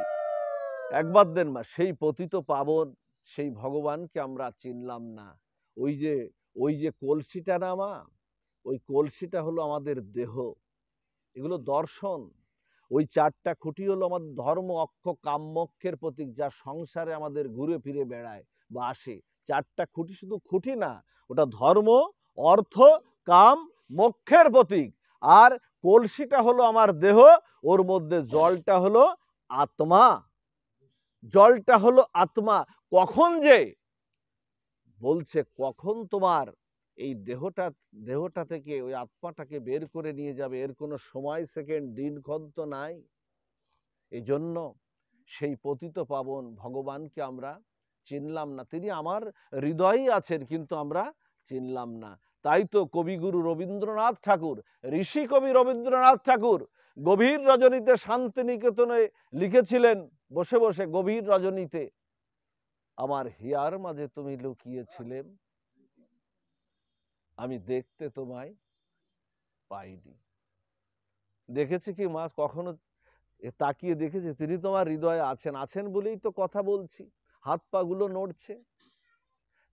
একবার দেন মা, সেই পতিত পাবন সেই ভগবানকে আমরা চিনলাম না। ওই যে কলসিটা না মা, ওই কলসিটা হলো আমাদের দেহ, এগুলো দর্শন। ওই চারটা খুঁটি হলো আমাদের ধর্ম, অক্ষ, কাম, মোক্ষের প্রতীক, যা সংসারে আমাদের ঘুরে ফিরে বেড়ায় বা আসে। চারটা খুঁটি শুধু খুঁটি না, ওটা ধর্ম, অর্থ, কাম, মোক্ষের প্রতীক। আর কলসিটা হলো আমার দেহ, ওর মধ্যে জলটা হলো আত্মা, জলটা হলো আত্মা। কখন যে বলছে, কখন তোমার এই দেহটা থেকে ওই আত্মাটাকে বের করে নিয়ে যাবে, এর কোনো সময় সেকেন্ড দিনক্ষণ তো নাই। এই জন্য সেই পতিত পাবন ভগবানকে আমরা চিনলাম না। তিনি আমার হৃদয়েই আছেন, কিন্তু আমরা চিনলাম না। তাই তো কবিগুরু রবীন্দ্রনাথ ঠাকুর, ঋষি কবি রবীন্দ্রনাথ ঠাকুর গভীর রজনীতে শান্তিনিকেতনে লিখেছিলেন, বসে বসে গভীর রজনীতে, আমার হিয়ার মাঝে তুমি লুকিয়েছিলে, আমি দেখতে তোমায় পাইনি। দেখেছে কি মা কখনো তাকিয়ে দেখেছে? তিনি তোমার হৃদয়ে আছেন বলেই তো কথা বলছি, হাত পা গুলো নড়ছে।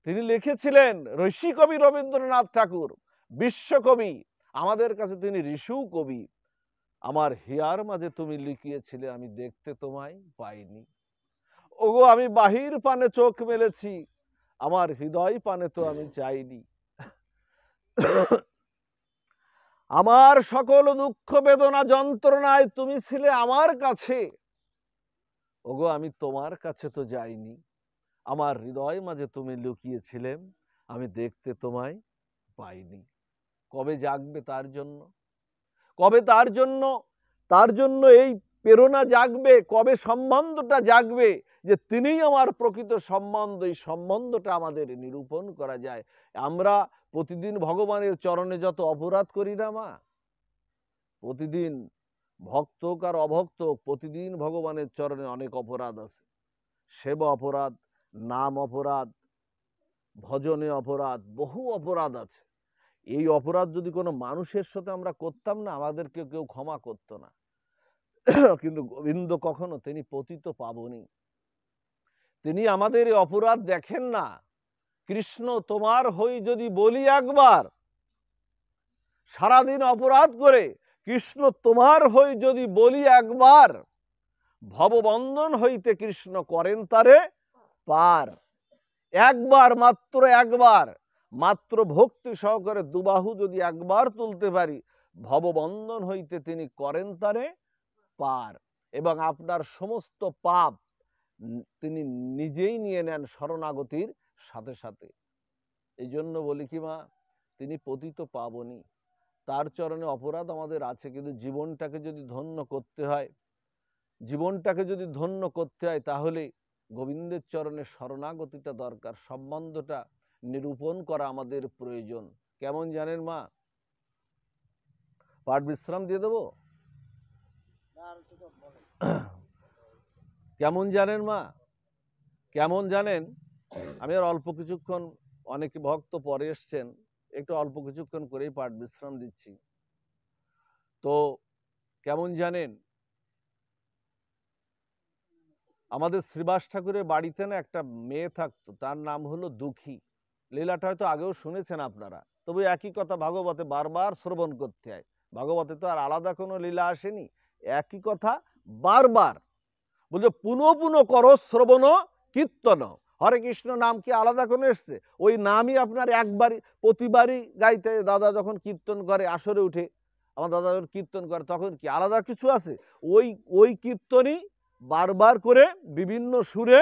তিনি লিখেছিলেন, ঋষি কবি রবীন্দ্রনাথ ঠাকুর, বিশ্বকবি, আমাদের কাছে তিনি ঋষিও কবি, আমার হিয়ার মাঝে তুমি লুকিয়েছিলে, আমি দেখতে তোমায় পাইনি। ওগো আমি বাহির পানে চোখ মেলেছি, আমার হৃদয় পানে তো আমি চাইনি। আমার সকল দুঃখ বেদনা যন্ত্রণায় তুমি ছিলে আমার কাছে, ওগো আমি তোমার কাছে তো যাইনি, আমার হৃদয় মাঝে তুমি লুকিয়েছিলেন, আমি দেখতে তোমায় পাইনি। কবে জাগবে তার জন্য? কবে তার জন্য এই প্রেরণা জাগবে? কবে সম্বন্ধটা জাগবে যে তিনিই আমার প্রকৃত সম্বন্ধ? এই সম্বন্ধটা আমাদের নিরূপণ করা যায়। আমরা প্রতিদিন ভগবানের চরণে যত অপরাধ করি না মা, প্রতিদিন ভক্ত হোক আর অভক্ত হোক, প্রতিদিন ভগবানের চরণে অনেক অপরাধ আছে। সেবা অপরাধ, নাম অপরাধ, ভজনে অপরাধ, বহু অপরাধ আছে। এই অপরাধ যদি কোনো মানুষের সাথে আমরা করতাম না, আমাদেরকে কেউ ক্ষমা করতো না। কিন্তু গোবিন্দ কখনো, তিনি পতিত পাবনী, তিনি আমাদের এই অপরাধ দেখেন না। কৃষ্ণ তোমার হই যদি বলি একবার, সারাদিন অপরাধ করে কৃষ্ণ তোমার হই যদি বলি একবার, ভববন্ধন হইতে কৃষ্ণ করেন তারে পার। একবার, মাত্র একবার, মাত্র ভক্তি সহকারে দুবাহু যদি একবার তুলতে পারি, ভববন্ধন হইতে তিনি করেন তারে পার, এবং আপনার সমস্ত পাপ তিনি নিজেই নিয়ে নেন শরণাগতির সাথে সাথে। এই জন্য বলি কি মা, তিনি পতিত পাবনী, তার চরণে অপরাধ আমাদের আছে, কিন্তু জীবনটাকে যদি ধন্য করতে হয়, তাহলে গোবিন্দের চরণে শরণাগতিটা দরকার, সম্বন্ধটা নিরূপণ করা আমাদের প্রয়োজন। কেমন জানেন মা? পাঠ বিশ্রাম দিয়ে দেবো? কেমন জানেন মা? কেমন জানেন? আমি আর অল্প কিছুক্ষণ, অনেকে ভক্ত পরে এসছেন, একটু অল্প কিছুক্ষণ করেই পাঠ বিশ্রাম দিচ্ছি। তো কেমন জানেন, আমাদের শ্রীবাস ঠাকুরের বাড়িতে না একটা মেয়ে থাকতো, তার নাম হলো দুঃখী। লীলাটা হয়তো আগেও শুনেছেন আপনারা, তবে একই কথা ভাগবতে বারবার শ্রবণ করতে হয়। ভাগবতে তো আর আলাদা কোনো লীলা আসেনি, একই কথা বারবার বলছে, পুনঃ পুনঃ করো শ্রবণ কীর্তন। হরে কৃষ্ণ নাম কি আলাদা কোনো এসছে? ওই নামই আপনার একবারই, প্রতিবারই গাইতে। দাদা যখন কীর্তন করে আসরে উঠে, আমার দাদা যখন কীর্তন করে, তখন কি আলাদা কিছু আছে? ওই কীর্তনই বারবার করে বিভিন্ন সুরে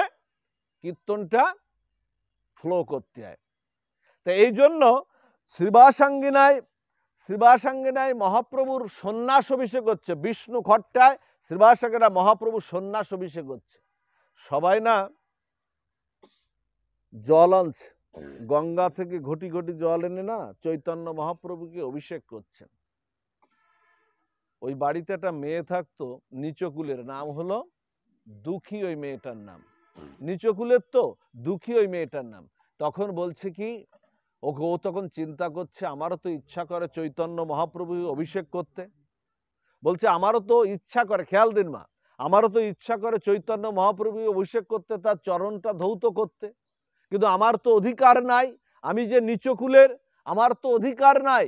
কীর্তনটা ফ্লো করতে হয়। তো এই জন্য শ্রীবাসাঙ্গিনায় মহাপ্রভুর সন্ন্যাস অভিষেক হচ্ছে, বিষ্ণু খট্টায় শ্রীবাসাঙ্গিনা মহাপ্রভুর সন্ন্যাস অভিষেক হচ্ছে। সবাই না জল আনছে, গঙ্গা থেকে ঘটি ঘটি জল এনে না চৈতন্য মহাপ্রভুকে অভিষেক করছেন। ওই বাড়িতে একটা মেয়ে থাকতো নিচকুলের, নাম হলো দুঃখী, ওই মেয়েটার নাম নিচকুলের, তো দুঃখী ওই মেয়েটার নাম। তখন বলছে কি, ও তখন চিন্তা করছে আমারও তো ইচ্ছা করে চৈতন্য মহাপ্রভুকে অভিষেক করতে। বলছে আমারও তো ইচ্ছা করে, খেয়াল দিন মা, আমারও তো ইচ্ছা করে চৈতন্য মহাপ্রভুকে অভিষেক করতে, তার চরণটা ধৌত করতে, কিন্তু আমার তো অধিকার নাই, আমি যে নিচকুলের, আমার তো অধিকার নাই।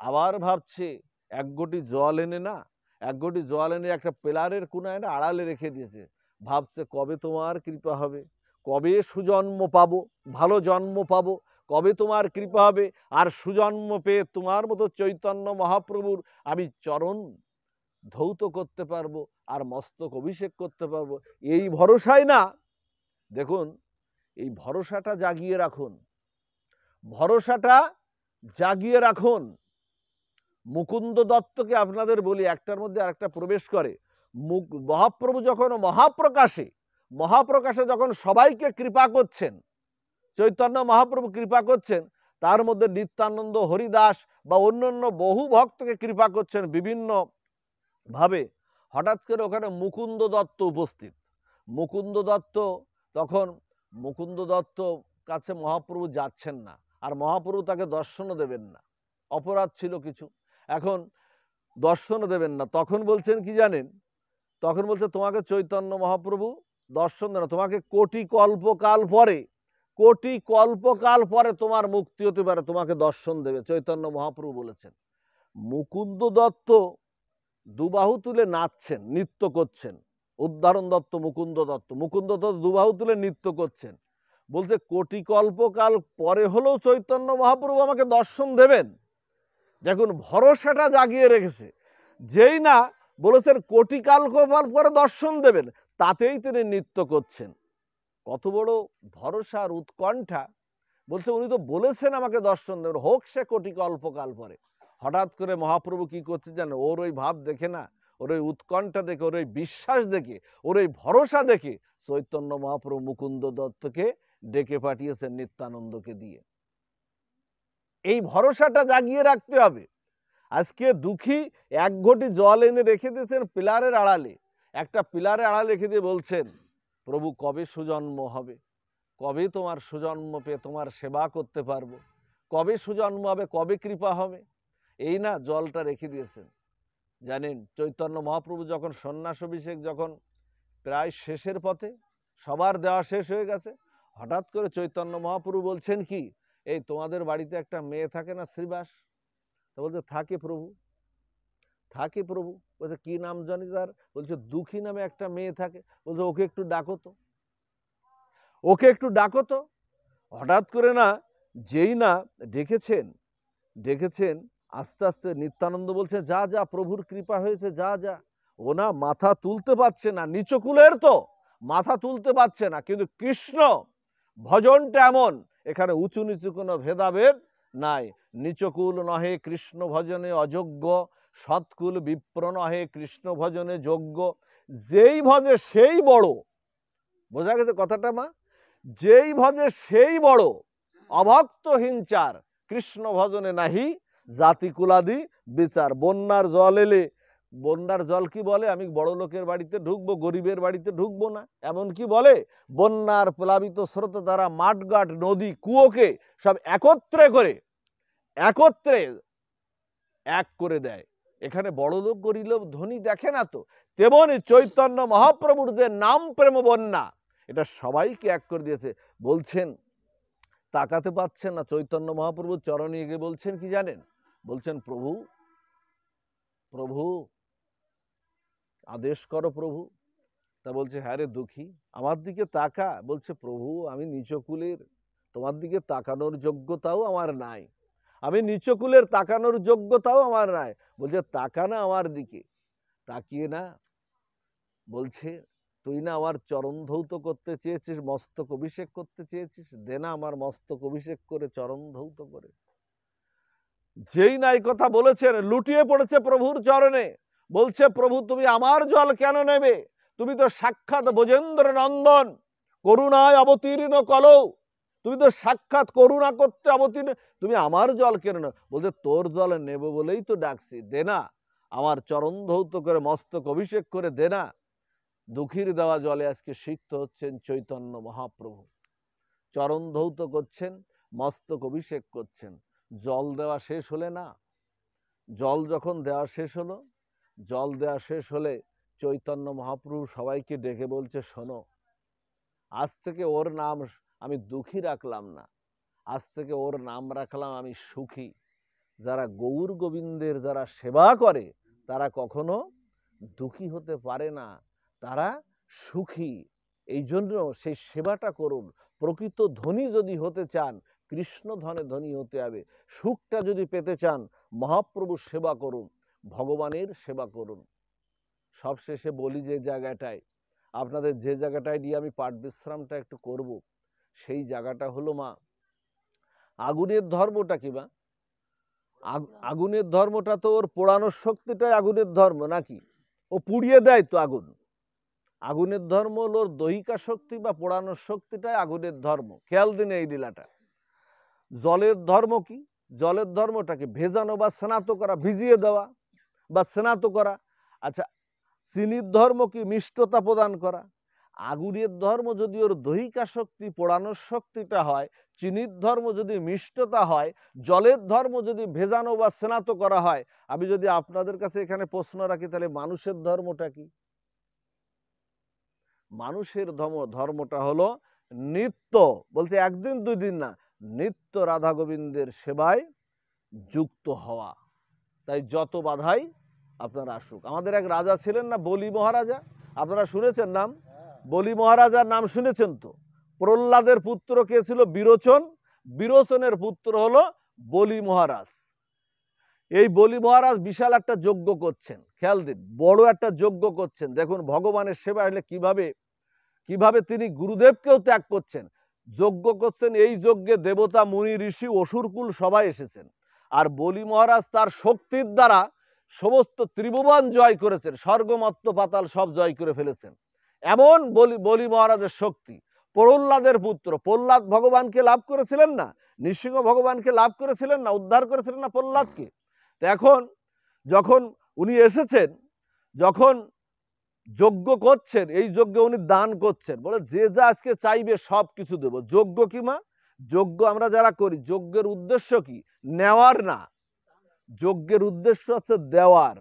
আবার ভাবছে এক ঘটি জল এনে না, এক ঘটি জল এনে একটা পিলারের কোনায় না আড়ালে রেখে দিয়েছে। ভাবছে কবে তোমার কৃপা হবে, কবে সুজন্ম পাবো, ভালো জন্ম পাবো, কবে তোমার কৃপা হবে আর সুজন্ম পেয়ে তোমার মতো চৈতন্য মহাপ্রভুর আমি চরণ ধৌত করতে পারবো আর মস্তক অভিষেক করতে পারবো। এই ভরসায় না, দেখুন এই ভরসাটা জাগিয়ে রাখুন, ভরসাটা জাগিয়ে রাখুন। মুকুন্দ দত্তকে আপনাদের বলি, একটার মধ্যে আরেকটা প্রবেশ করে। মহাপ্রভু যখন মহাপ্রকাশে যখন সবাইকে কৃপা করছেন, চৈতন্য মহাপ্রভু কৃপা করছেন, তার মধ্যে নিত্যানন্দ, হরিদাস বা অন্যান্য বহু ভক্তকে কৃপা করছেন বিভিন্ন ভাবে। হঠাৎ করে ওখানে মুকুন্দ দত্ত উপস্থিত। মুকুন্দ দত্ত তখন, মুকুন্দ দত্ত কাছে মহাপ্রভু যাচ্ছেন না, আর মহাপ্রভু তাকে দর্শনও দেবেন না, অপরাধ ছিল কিছু, এখন দর্শনও দেবেন না। তখন বলছেন কি জানেন, তখন বলছে তোমাকে চৈতন্য মহাপ্রভু দর্শন দেন না, তোমাকে কোটি কল্পকাল পরে তোমার মুক্তি হতে পারে, তোমাকে দর্শন দেবে, চৈতন্য মহাপ্রভু বলেছেন। মুকুন্দ দত্ত দুবাহু তুলে নাচছেন, নৃত্য করছেন। উদ্ধারণ দত্ত, মুকুন্দ দত্ত দুবাহু তুলে নৃত্য করছেন। বলছে কোটি কল্পকাল পরে হলেও চৈতন্য মহাপ্রভু আমাকে দর্শন দেবেন। দেখুন ভরসাটা জাগিয়ে রেখেছে। যেই না বলেছেন কোটি কল্পকাল পরে দর্শন দেবেন, তাতেই তিনি নৃত্য করছেন। কত বড় ভরসা আর উৎকণ্ঠা। বলছে উনি তো বলেছেন আমাকে দর্শন দেবেন, হোক সে কোটি কল্পকাল পরে। হঠাৎ করে মহাপ্রভু কি করছে জানেন, ওর ওই ভাব দেখে না, ওর ওই উৎকণ্ঠা দেখে, ওর ওই বিশ্বাস দেখে, ওর ওই ভরসা দেখে চৈতন্য মহাপ্রভু মুকুন্দ দত্তকে ডেকে পাঠিয়েছেন নিত্যানন্দকে দিয়ে। এই ভরসাটা জাগিয়ে রাখতে হবে। আজকে দুঃখী এক ঘটি জল এনে রেখে দিয়েছেন পিলারের আড়ালে, একটা পিলারের আড়ালে রেখে দিয়ে বলছেন প্রভু কবে সুজন্ম হবে, কবে তোমার সুজন্ম পেয়ে তোমার সেবা করতে পারবো, কবে সুজন্ম হবে, কবে কৃপা হবে। এই না জলটা রেখে দিয়েছেন। জানেন চৈতন্য মহাপ্রভু যখন সন্ন্যাস অভিষেক যখন প্রায় শেষের পথে, সবার দেওয়া শেষ হয়ে গেছে, হঠাৎ করে চৈতন্য মহাপ্রভু বলছেন কি, এই তোমাদের বাড়িতে একটা মেয়ে থাকে না শ্রীবাস, তা বলছে থাকে প্রভু, থাকে প্রভু। বলছে কি নাম জানি তার, বলছে দুঃখী নামে একটা মেয়ে থাকে। বলছে ওকে একটু ডাকো তো, ওকে একটু ডাকো তো। হঠাৎ করে না যেই না ডেকেছেন আস্তে আস্তে নিত্যানন্দ বলছে যা যা, প্রভুর কৃপা হয়েছে, যা যা। ও না মাথা তুলতে পারছে না, নিচকুলের তো মাথা তুলতে পারছে না, কিন্তু কৃষ্ণ ভজনটা এমন, এখানে উঁচু নিচু কোনো ভেদাভেদ নাই। নিচকুল নহে কৃষ্ণ ভজনে অযোগ্য, সৎকুল বিপ্র নহে কৃষ্ণ ভজনে যোগ্য। যেই ভজে সেই বড়, বোঝা গেছে কথাটা মা? যেই ভজে সেই বড়, অভক্ত হিংচার, কৃষ্ণ ভজনে নাহি জাতি কুলাদি বিচার। বন্যার জল এলে, বন্যার জল কি বলে, আমি বড় লোকের বাড়িতে ঢুকবো, গরিবের বাড়িতে ঢুকবো না, এমন কি বলে? বন্যার প্লাবিত স্রোত দ্বারা মাঠঘাট নদী কুয়োকে সব একত্রে এক করে দেয়। এখানে বড় লোক গরিব লোক ধনী দেখে না তো। তেমনি চৈতন্য মহাপ্রভুর যে নাম প্রেম বন্যা, এটা সবাইকে এক করে দিয়েছে। বলছেন তাকাতে পাচ্ছেন না, চৈতন্য মহাপ্রভুর চরণে গিয়ে বলছেন কি জানেন, বলছেন প্রভু, প্রভু আদেশ করো প্রভু। তা বলছে হ্যাঁ রে দুঃখী, আমার দিকে তাকা। বলছে প্রভু আমি নিচকুলের, তোমার দিকে তাকানোর যোগ্যতাও আমার নাই, আমি নিচকুলের তাকানোর যোগ্যতাও আমার নাই। বলছে তাকা না আমার দিকে, তাকিয়ে না, বলছে তুই না আমার চরণ ধৌত করতে চেয়েছিস, মস্তক অভিষেক করতে চেয়েছিস, দে না আমার মস্তক অভিষেক করে, চরণ ধৌত করে। যেই না এই কথা বলেছেন, লুটিয়ে পড়েছে প্রভুর চরণে, বলছে প্রভু তুমি আমার জল কেন নেবে, তুমি তো সাক্ষাৎ ব্রজেন্দ্র নন্দন, করুণায় অবতীর্ণ কলৌ, তুমি তো সাক্ষাৎ করুণা করতে অবতীর্ণ, তুমি আমার জল কেন না? বলতে তোর জল নেব বলেই তো ডাকছি, দে না, আমার চরণ ধৌত করে মস্তক অভিষেক করে দে না। দুঃখীর দেওয়া জলে আজকে সিক্ত হচ্ছেন চৈতন্য মহাপ্রভু, চরণ ধৌত করছেন, মস্তক অভিষেক করছেন। জল দেওয়া শেষ হলে না, জল যখন দেওয়া শেষ হলো, জল দেওয়া শেষ হলে চৈতন্য মহাপ্রভু সবাইকে ডেকে বলছে, শোনো, আজ থেকে ওর নাম আমি দুঃখী রাখলাম না, আজ থেকে ওর নাম রাখলাম আমি সুখী। যারা গৌর গোবিন্দের যারা সেবা করে তারা কখনো দুঃখী হতে পারে না, তারা সুখী। এই জন্য সেই সেবাটা করুন। প্রকৃত ধনী যদি হতে চান, কৃষ্ণ ধনে ধনী হতে হবে। সুখটা যদি পেতে চান, মহাপ্রভুর সেবা করুন, ভগবানের সেবা করুন। সবশেষে বলি, যে জায়গাটায় আপনাদের, যে জায়গাটায় নিয়ে আমি পাঠ বিশ্রামটা একটু করব, সেই জায়গাটা হলো মা, আগুনের ধর্মটা কি মা? আগুনের ধর্মটা তো ওর পোড়ানোর শক্তিটাই আগুনের ধর্ম নাকি? ও পুড়িয়ে দেয় তো আগুন। আগুনের ধর্ম হলো ওর দহিকা শক্তি বা পোড়ানোর শক্তিটাই আগুনের ধর্ম। খেয়াল দিন এই লীলাটা। জলের ধর্ম কি? জলের ধর্মটাকে ভেজানো বা স্নাত করা, ভিজিয়ে দেওয়া বা স্নাত করা। আচ্ছা, চিনির ধর্ম কি? মিষ্টতা প্রদান করা। আগুনের ধর্ম যদি ওর দহিকা শক্তি, পোড়ানোর শক্তিটা হয়, চিনির ধর্ম যদি মিষ্টতা হয়, জলের ধর্ম যদি ভেজানো বা স্নাত করা হয়, আমি যদি আপনাদের কাছে এখানে প্রশ্ন রাখি, তাহলে মানুষের ধর্মটা কি? মানুষের ধর্মটা হলো নিত্য, বলছে একদিন দুই দিন না, নিত্য রাধা গোবিন্দের সেবায় যুক্ত হওয়া। তাই যত বাধাই আপনারা আসুক। আমাদের এক রাজা ছিলেন না, বলি মহারাজা, আপনারা শুনেছেন নাম? বলি মহারাজার নাম শুনেছেন তো? প্রহ্লাদের পুত্র কে ছিল? বিরোচন। বিরোচনের পুত্র হলো বলি মহারাজ। এই বলি মহারাজ বিশাল একটা যজ্ঞ করছেন, খেয়াল দিন, বড় একটা যজ্ঞ করছেন। দেখুন ভগবানের সেবা হলে কিভাবে তিনি গুরুদেবকেও ত্যাগ করছেন, যজ্ঞ করছেন। এই যজ্ঞে দেবতা, মুনি, ঋষি, অসুরকুল সবাই এসেছেন। আর বলি মহারাজ তার শক্তির দ্বারা সমস্ত ত্রিভুবন জয় করেছেন, স্বর্গমত্ত পাতাল সব জয় করে ফেলেছেন। এমন বলি মহারাজের শক্তি। প্রহ্লাদের পুত্র প্রহ্লাদ ভগবানকে লাভ করেছিলেন না? নৃসিংহ ভগবানকে লাভ করেছিলেন না? উদ্ধার করেছিলেন না প্রহ্লাদকে? তো এখন যখন উনি এসেছেন, যখন যজ্ঞ করছেন, এই যজ্ঞে উনি দান করছেন, বলে যে যা আজকে চাইবে সব কিছু দেবো। যজ্ঞ কি মা? যজ্ঞ আমরা যারা করি, যজ্ঞের উদ্দেশ্য কি? নেওয়ার না, যজ্ঞের উদ্দেশ্য হচ্ছে দেওয়ার।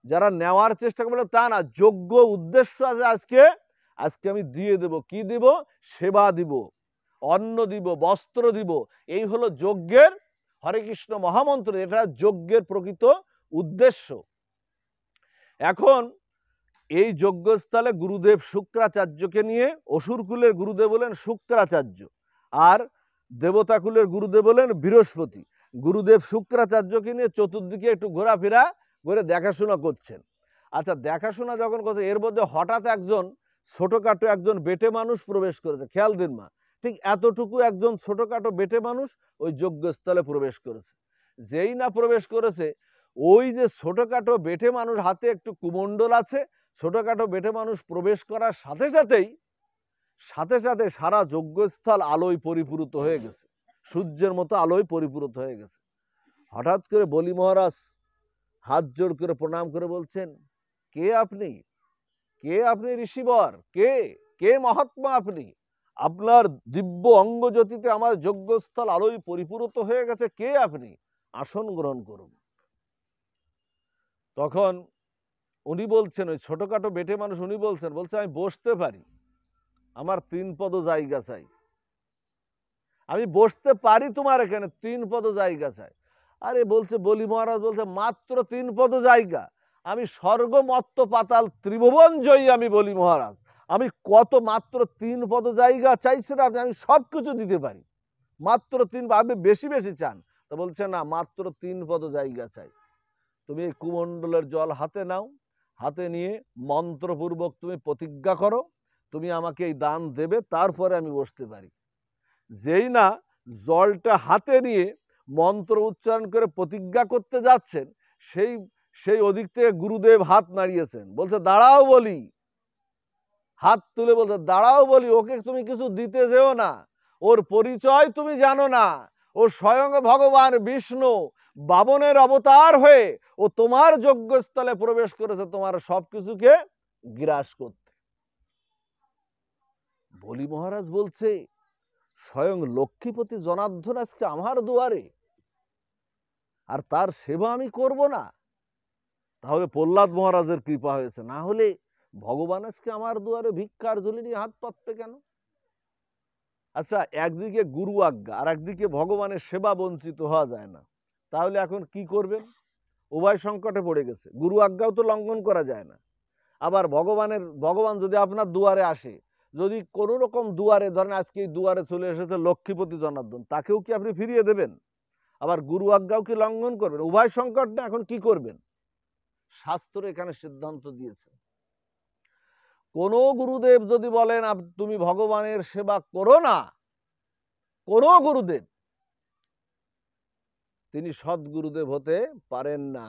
যারা নেওয়ার চেষ্টা করে তা না, যজ্ঞ উদ্দেশ্য আছে আজকে আমি দিয়ে দেব। কি দিব? সেবা দিব, অন্ন দিব, বস্ত্র দিব। এই হলো যজ্ঞের, হরে কৃষ্ণ মহামন্ত্র, এটা যজ্ঞের প্রকৃত উদ্দেশ্য। এখন এই যজ্ঞস্থলে গুরুদেব শুক্রাচার্যকে নিয়ে, অসুরকুলের গুরুদেব হলেন শুক্রাচার্য, আর দেবতাকুলের গুরুদেব হলেন বৃহস্পতি। গুরুদেব শুক্রাচার্যকে নিয়ে চতুর্দিকে একটু ঘোরাফেরা করে দেখাশোনা করছেন। আচ্ছা, দেখাশোনা যখন করছে, এর মধ্যে হঠাৎ একজন ছোটখাটো একজন বেটে মানুষ প্রবেশ করেছে। খেয়াল দিন মা, ঠিক এতটুকু একজন ছোটখাটো বেটে মানুষ ওই যজ্ঞস্থলে প্রবেশ করেছে। যেই না প্রবেশ করেছে, ওই যে ছোটখাটো বেটে মানুষ, হাতে একটু কুমণ্ডল আছে, ছোটখাটো বেটে মানুষ প্রবেশ করার সাথে সাথে সারা যজ্ঞস্থল আলোয় পরিপূরিত হয়ে গেছে, সূর্যের মতো আলোয় পরিপূরিত হয়ে গেছে। হঠাৎ করে বলি মহারাজ হাত জোড় করে প্রণাম করে বলছেন, কে আপনি? কে আপনি ঋষিবর? কে মহাত্মা আপনি? আপনার দিব্য অঙ্গ জ্যোতিতে আমার যজ্ঞস্থল আলোয় পরিপূরিত হয়ে গেছে, কে আপনি? আসন গ্রহণ করুন। তখন উনি বলছেন, ওই ছোটখাটো বেটে মানুষ, উনি বলছে আমি বসতে পারি, আমার 3 পদ জায়গা চাই, আমি বসতে পারি তোমার এখানে, 3 পদ জায়গা চাই। আরে বলছে, বলি মহারাজ বলছে, মাত্র 3 পদ জায়গা? আমি স্বর্গ মত্ত পাতাল ত্রিভুবন জয়ী আমি বলি মহারাজ, আমি কত মাত্র 3 পদ জায়গা চাইছেন আপনি, আমি সব কিছু দিতে পারি, মাত্র 3। আপনি বেশি চান? তো বলছে না, মাত্র 3 পদ জায়গা চাই। তুমি এই কুমণ্ডলের জল হাতে নাও, হাতে নিয়ে মন্ত্রপূর্বক তুমি প্রতিজ্ঞা করো, তুমি আমাকে এই দান দেবে, তারপরে আমি বসতে পারি। যেই না জলটা হাতে নিয়ে মন্ত্র উচ্চারণ করে প্রতিজ্ঞা করতে যাচ্ছেন, সেই ওদিক থেকে গুরুদেব হাত নাড়িয়েছেন, বলছে, দাঁড়াও বলি, হাত তুলে বলছে, দাঁড়াও বলি, ওকে তুমি কিছু দিতে যেও না, ওর পরিচয় তুমি জানো না, ও স্বয়ং ভগবান বিষ্ণু বামনের অবতার হয়ে ও তোমার যজ্ঞস্থলে প্রবেশ করেছে তোমার সবকিছুকে গ্রাস করতে। বলি মহারাজ বলছে, স্বয়ং লক্ষ্মীপতি জনার্দন আজকে আমার দুয়ারে, আর তার সেবা আমি করব না? তাহলে প্রহ্লাদ মহারাজের কৃপা হয়েছে, না হলে ভগবান আজকে আমার দুয়ারে ভিক্ষার ঝুলি নিয়ে হাত পাতবে কেন? আচ্ছা, একদিকে গুরু আজ্ঞা আর একদিকে ভগবানের সেবা বঞ্চিত হওয়া যায় না, তাহলে এখন কি করবেন? উভয় সংকটে পড়ে গেছে। গুরু আজ্ঞাও তো লঙ্ঘন করা যায় না, আবার ভগবান যদি আপনার দুয়ারে আসে, যদি কোনো রকম দুয়ারে, ধরেন আজকে এই দুয়ারে চলে এসেছে লক্ষ্মীপতি জনার্দন, তাকেও কি আপনি ফিরিয়ে দেবেন? আবার গুরু আজ্ঞাও কি লঙ্ঘন করবেন? উভয় সংকট না, এখন কি করবেন? শাস্ত্র এখানে সিদ্ধান্ত দিয়েছে, কোন গুরুদেব যদি বলেন তুমি ভগবানের সেবা করো না, কোন গুরুদেব তিনি সদ্গুরুদেব হতে পারেন না।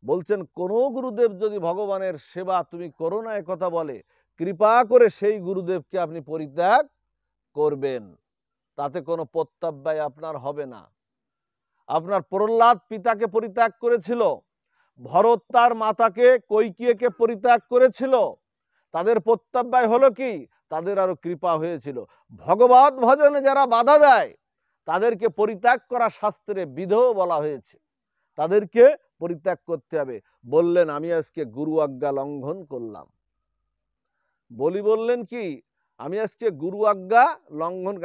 বলছেন, কোন গুরুদেব যদি ভগবানের সেবা তুমি করো না একথা বলে, কৃপা করে সেই গুরুদেবকে আপনি পরিত্যাগ করবেন, তাতে কোনো প্রত্যাব্যয় আপনার হবে না। আপনার প্রহ্লাদ পিতাকে পরিত্যাগ করেছিল, ভরত তার মাতাকে কৈকেয়ীকে পরিত্যাগ করেছিল, তাদের প্রত্যাব্যয় হলো কি? তাদের আরো কৃপা হয়েছিল। ভগবত ভজনে যারা বাধা দেয় তাদেরকে পরিত্যাগ করা শাস্ত্রে বিধেয় বলা হয়েছে, তাদেরকে পরিত্যাগ করতে হবে। বললেন, আমি আজকে গুরু আজ্ঞা লঙ্ঘন করলাম। বলি বললেন কি, আমি আজকে গুরু আজ্ঞা লঙ্ঘন।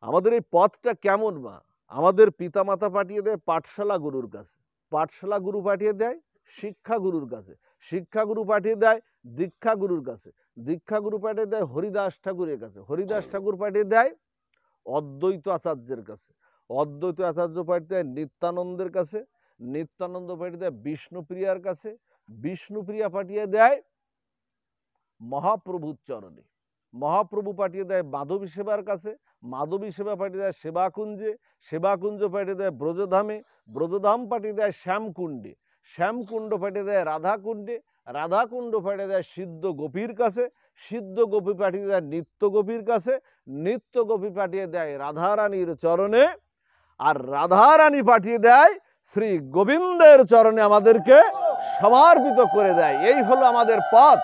আমাদের এই পথটা কেমন মা? আমাদের পিতামাতা পাঠিয়ে দেয় পাঠশালা গুরুর কাছে, পাঠশালা গুরু পাঠিয়ে দেয় শিক্ষা গুরুর কাছে, শিক্ষা গুরু পাঠিয়ে দেয় দীক্ষা গুরুর কাছে, দীক্ষা গুরু পাঠিয়ে দেয় হরিদাস ঠাকুরের কাছে, হরিদাস ঠাকুর পাঠিয়ে দেয় অদ্বৈত আচার্যের কাছে, অদ্বৈত আচার্য পাঠিয়ে দেয় নিত্যানন্দের কাছে, নিত্যানন্দ পাঠিয়ে দেয় বিষ্ণুপ্রিয়ার কাছে, বিষ্ণুপ্রিয়া পাঠিয়ে দেয় মহাপ্রভুর চরণে, মহাপ্রভু পাঠিয়ে দেয় মাধবী সেবার কাছে, মাধবী সেবা পাঠিয়ে দেয় সেবাকুঞ্জে, সেবাকুঞ্জ পাঠিয়ে দেয় ব্রজধামে, ব্রজধাম পাঠিয়ে দেয় শ্যামকুণ্ডে, শ্যামকুণ্ড পাঠিয়ে দেয় রাধাকুণ্ডে, রাধাকুণ্ড পাঠিয়ে দেয় সিদ্ধ গোপীর কাছে, সিদ্ধ গোপী পাঠিয়ে দেয় নিত্য গোপীর কাছে, নিত্য গোপী পাঠিয়ে দেয় রাধারানীর চরণে, আর রাধারানী পাঠিয়ে দেয় শ্রী গোবিন্দের চরণে, আমাদেরকে সমর্পিত করে দেয়। এই হলো আমাদের পথ।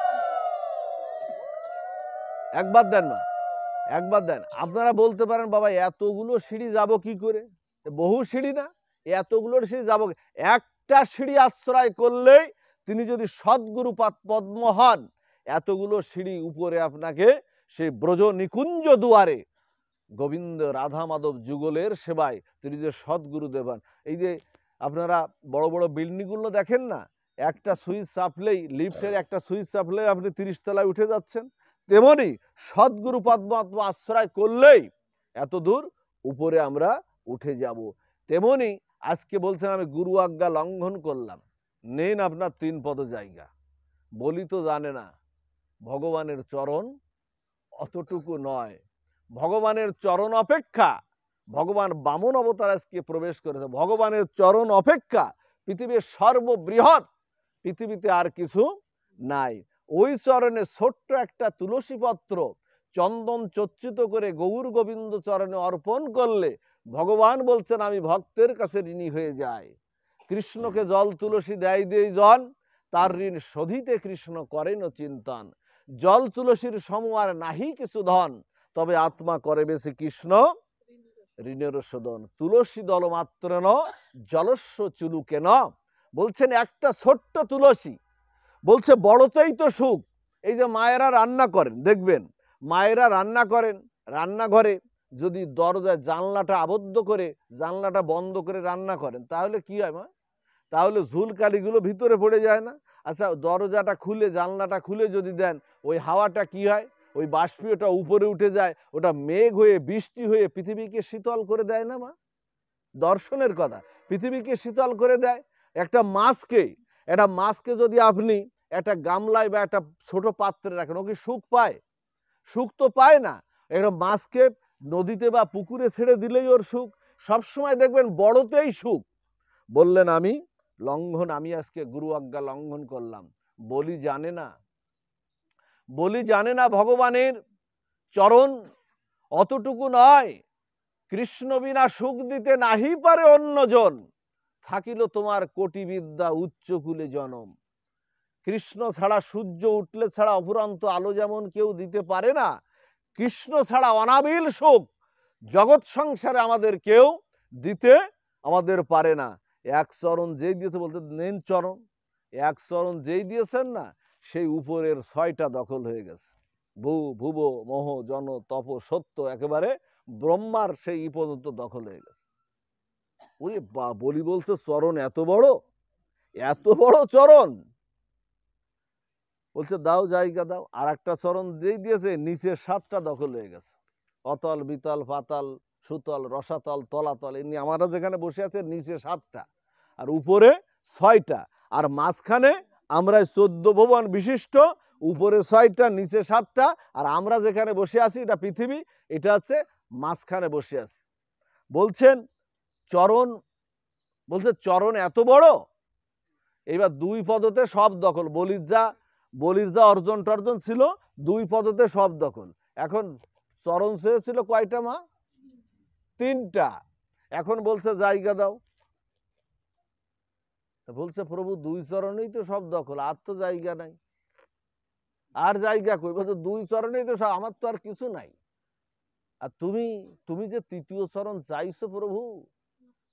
একবার দেন না, একবার দেন। আপনারা বলতে পারেন, বাবা এতগুলো সিঁড়ি যাব কি করে? বহু সিঁড়ি না, এতগুলোর সিঁড়ি যাব? একটা সিঁড়ি আশ্রয় করলেই তিনি যদি সদ্গুরু পদ্ম হন, এতগুলো সিঁড়ি উপরে আপনাকে সেই ব্রজ নিকুঞ্জ দুয়ারে গোবিন্দ রাধা মাধব যুগলের সেবায় তিনি যে সদ্গুরুদেব হন। এই যে আপনারা বড় বড় বিল্ডিংগুলো দেখেন না, একটা সুইচ চাপলেই, লিফটের একটা সুইচ চাপলেই আপনি 30 তলায় উঠে যাচ্ছেন, তেমনি সদ্গুরু পদ্ম আশ্রয় করলেই এত দূর উপরে আমরা উঠে যাব। তেমনি আজকে বলছেন আমি গুরু আজ্ঞা লঙ্ঘন করলাম, নেন আপনার 3 পদ জায়গা। বলি তো জানে না ভগবানের চরণ অতটুকু নয়, ভগবানের চরণ অপেক্ষা, ভগবান বামন অবতার আজকে প্রবেশ করেছে, ভগবানের চরণ অপেক্ষা পৃথিবীর সর্ববৃহৎ পৃথিবীতে আর কিছু নাই। ওই চরণে ছোট্ট একটা তুলসী পত্র চন্দন চর্চিত করে গৌর গোবিন্দ চরণে অর্পণ করলে ভগবান বলছেন আমি ভক্তের কাছে ঋণী হয়ে যাই। কৃষ্ণকে জল তুলসী দেয় দেই জন, তার ঋণ শোধিতে কৃষ্ণ করেন চিন্তন। জল তুলসীর সম আর নাহি কিছু ধন, তবে আত্মা করে বেশি কৃষ্ণ ঋণের শোধন। তুলসী দল মাত্র ন জলস্ব চুলুকে ন। বলছেন একটা ছোট্ট তুলসী, বলছে বড়তেই তো সুখ। এই যে মায়েরা রান্না করেন, দেখবেন মায়েরা রান্না করেন, রান্নাঘরে যদি দরজায় জানলাটা আবদ্ধ করে, জানলাটা বন্ধ করে রান্না করেন, তাহলে কি হয় মা? তাহলে ঝুলকালিগুলো ভিতরে পড়ে যায় না? আচ্ছা, দরজাটা খুলে জানলাটা খুলে যদি দেন, ওই হাওয়াটা কি হয়? ওই বাষ্পীয়টা উপরে উঠে যায়, ওটা মেঘ হয়ে বৃষ্টি হয়ে পৃথিবীকে শীতল করে দেয় না মা? দর্শনের কথা, পৃথিবীকে শীতল করে দেয়। একটা মাছকে যদি আপনি একটা গামলায় বা একটা ছোট পাত্রে রাখেন, ও কি সুখ পায়? সুখ তো পায় না। একটা মাছকে নদীতে বা পুকুরে ছেড়ে দিলেই ওর সুখ। সবসময় দেখবেন বড়তেই সুখ। বললেন আমি আজকে গুরু আজ্ঞা লঙ্ঘন করলাম। বলি জানে না বলি জানে না ভগবানের চরণ অতটুকু নয়, কৃষ্ণ বিনা সুখ দিতে নাহি পারে অন্যজন, থাকিল তোমার কোটি বিদ্যা উচ্চকুলে জনম। কৃষ্ণ ছাড়া সূর্য উঠলে ছাড়া অফুরন্ত আলো যেমন কেউ দিতে পারে না, কৃষ্ণ ছাড়া অনাবিল সুখ জগৎ সংসারে আমাদের কেউ দিতে আমাদের পারে না। এক চরণ যেই দিয়েছে, বলতে নেন চরণ, এক চরণ যেই দিয়েছেন না, সেই উপরের 6টা দখল হয়ে গেছে। ভূ ভুব মোহ জন তপ সত্য, একেবারে ব্রহ্মার সেই পর্যন্ত দখল হয়ে গেছে। ওরে বলি বলছে চরণ এত বড়, এত বড় চরণ। বলছে দাও জায়গা দাও। আর একটা চরণ যেই দিয়েছে, নিচের 7টা দখল হয়ে গেছে। অতল বিতল পাতাল সুতল রসাতল তলাতল, এমনি আমরা যেখানে বসে আছে নিচে 7টা আর উপরে 6টা, আর মাঝখানে আমরা 14 ভুবন বিশিষ্ট, উপরে 6টা নিচে 7টা, আর আমরা যেখানে বসে আছি এটা পৃথিবী, এটা হচ্ছে মাঝখানে বসে আছে। বলছেন চরণ, বলছে চরণ এত বড়। এইবার 2 পদতে সব দখল, বলির যা অর্জন টর্জন ছিল 2 পদতে সব দখল। এখন চরণ চেয়েছিল কয়টা মা? 3টা। এখন বলছে জায়গা দাও। বলছে প্রভু 2 চরণেই তো সব দখল, আর তো জায়গা নাই। আর জায়গা কই? বলছে 2 চরণেই তো সব, আমার তো আর কিছু নাই। আর তুমি যে 3য় চরণ চাইছো প্রভু,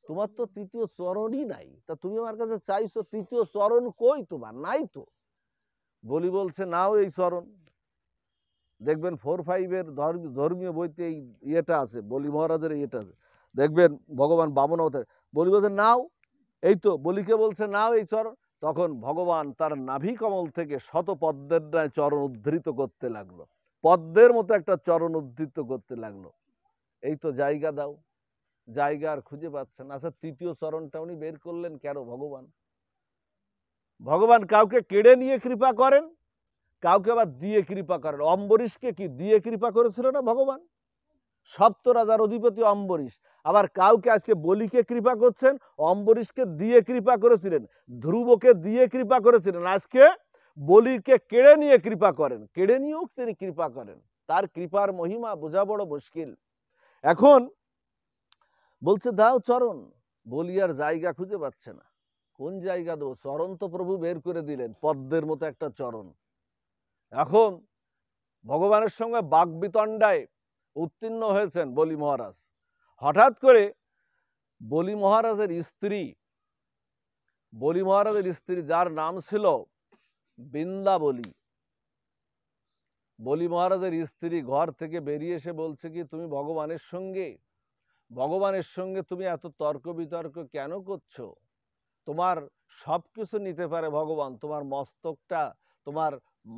তোমার তো 3য় চরণই নাই, তা তুমি আমার কাছে চাইছো 3য় চরণ কই? তোমার নাই তো। বলি বলছে নাও এই চরণ। দেখবেন 4-5-এর ধর্মীয় বইতে এই ইয়েটা আছে, বলি মহারাজের ইয়েটা আছে, দেখবেন ভগবান বামন অবতার। বলি বলছে নাও, এই তো বলিকে বলছে নাও এই চরণ। তখন ভগবান তার নাভি কমল থেকে শত পদ্মের ন্যায় চরণ উদ্ধৃত করতে লাগলো, পদ্মের মতো একটা চরণ উদ্ধৃত করতে লাগলো। এই তো জায়গা দাও। জায়গা আর খুঁজে পাচ্ছেন। আচ্ছা 3য় চরণটা উনি বের করলেন কেন? ভগবান কাউকে কেড়ে নিয়ে কৃপা করেন, কাউকে আবার দিয়ে কৃপা করেন। অম্বরীশকে কি দিয়ে কৃপা করেছিল না ভগবান? সপ্ত রাজার অধিপতি অম্বরীশ। আবার কাউকে আজকে বলিকে কৃপা করছেন, অম্বরীশকে দিয়ে কৃপা করেছিলেন, ধ্রুবকে দিয়ে কৃপা করেছিলেন, আজকে বলিকে কেড়ে নিয়ে কৃপা করেন। কেড়ে নিয়েও তিনি কৃপা করেন, তার কৃপার মহিমা বোঝা বড় মুশকিল। এখন বলছে দাও চরণ। বলি আর জায়গা খুঁজে পাচ্ছে না, কোন জায়গা দেবো? চরণ তো প্রভু বের করে দিলেন, পদ্মের মতো একটা চরণ। এখন ভগবানের সঙ্গে বাগবিতণ্ডায় উত্তীর্ণ হয়েছেন বলি মহারাজ। হঠাৎ করে বলি মহারাজের স্ত্রী, যার নাম ছিল বৃন্দাবলী, বলি মহারাজের স্ত্রী ঘর থেকে বেরিয়ে এসে বলছে কি, তুমি ভগবানের সঙ্গে তুমি এত তর্ক বিতর্ক কেন করছো? তোমার সবকিছু নিতে পারে ভগবান, তোমার মস্তকটা, তোমার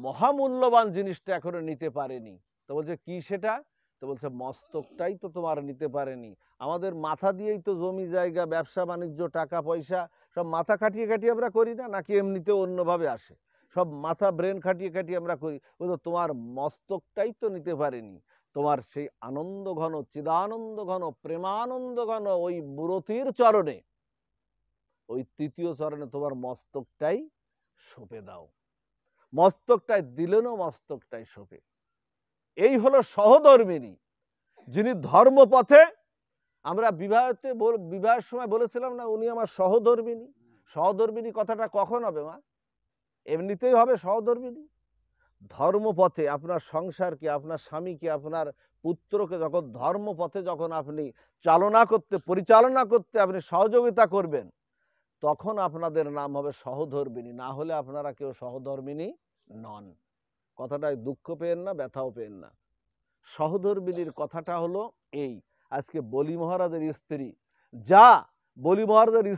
মহামূল্যবান জিনিসটা এখনো নিতে পারেনি। তো বলছে কি সেটা? তো বলছে মস্তকটাই তো তোমার নিতে পারেনি। আমাদের মাথা দিয়েই তো জমি জায়গা ব্যবসা বাণিজ্য টাকা পয়সা সব মাথা খাটিয়ে খাটিয়ে আমরা করি না, নাকি এমনিতে অন্যভাবে আসে? সব মাথা ব্রেন খাটিয়ে খাটিয়ে আমরা করি। বলতো তোমার মস্তকটাই তো নিতে পারেনি। তোমার সেই আনন্দ ঘন চিদানন্দ ঘন প্রেমানন্দ ঘন ওই বুড়তির চরণে, ওই 3য় চরণে তোমার মস্তকটাই সঁপে দাও। মস্তকটাই দিলেনও, মস্তকটাই সঁপে। এই হলো সহধর্মিনী, যিনি ধর্মপথে, আমরা বিবাহের সময় বলেছিলাম না উনি আমার সহধর্মিনী। সহধর্মিনী কথাটা কখন হবে মা? এমনিতেই হবে সহধর্মিনী। ধর্মপথে আপনার সংসারকে, আপনার স্বামীকে, আপনার পুত্রকে যখন ধর্মপথে যখন আপনি পরিচালনা করতে আপনি সহযোগিতা করবেন, তখন আপনাদের নাম হবে সহধর্মিনী। না হলে আপনারা কেউ সহধর্মিনী নন। কথাটায় দুঃখ পেয়েন না, ব্যথাও পেয়েন না। সহধর্মিনীর কথাটা হলো এই। আজকে বলি মহারাজের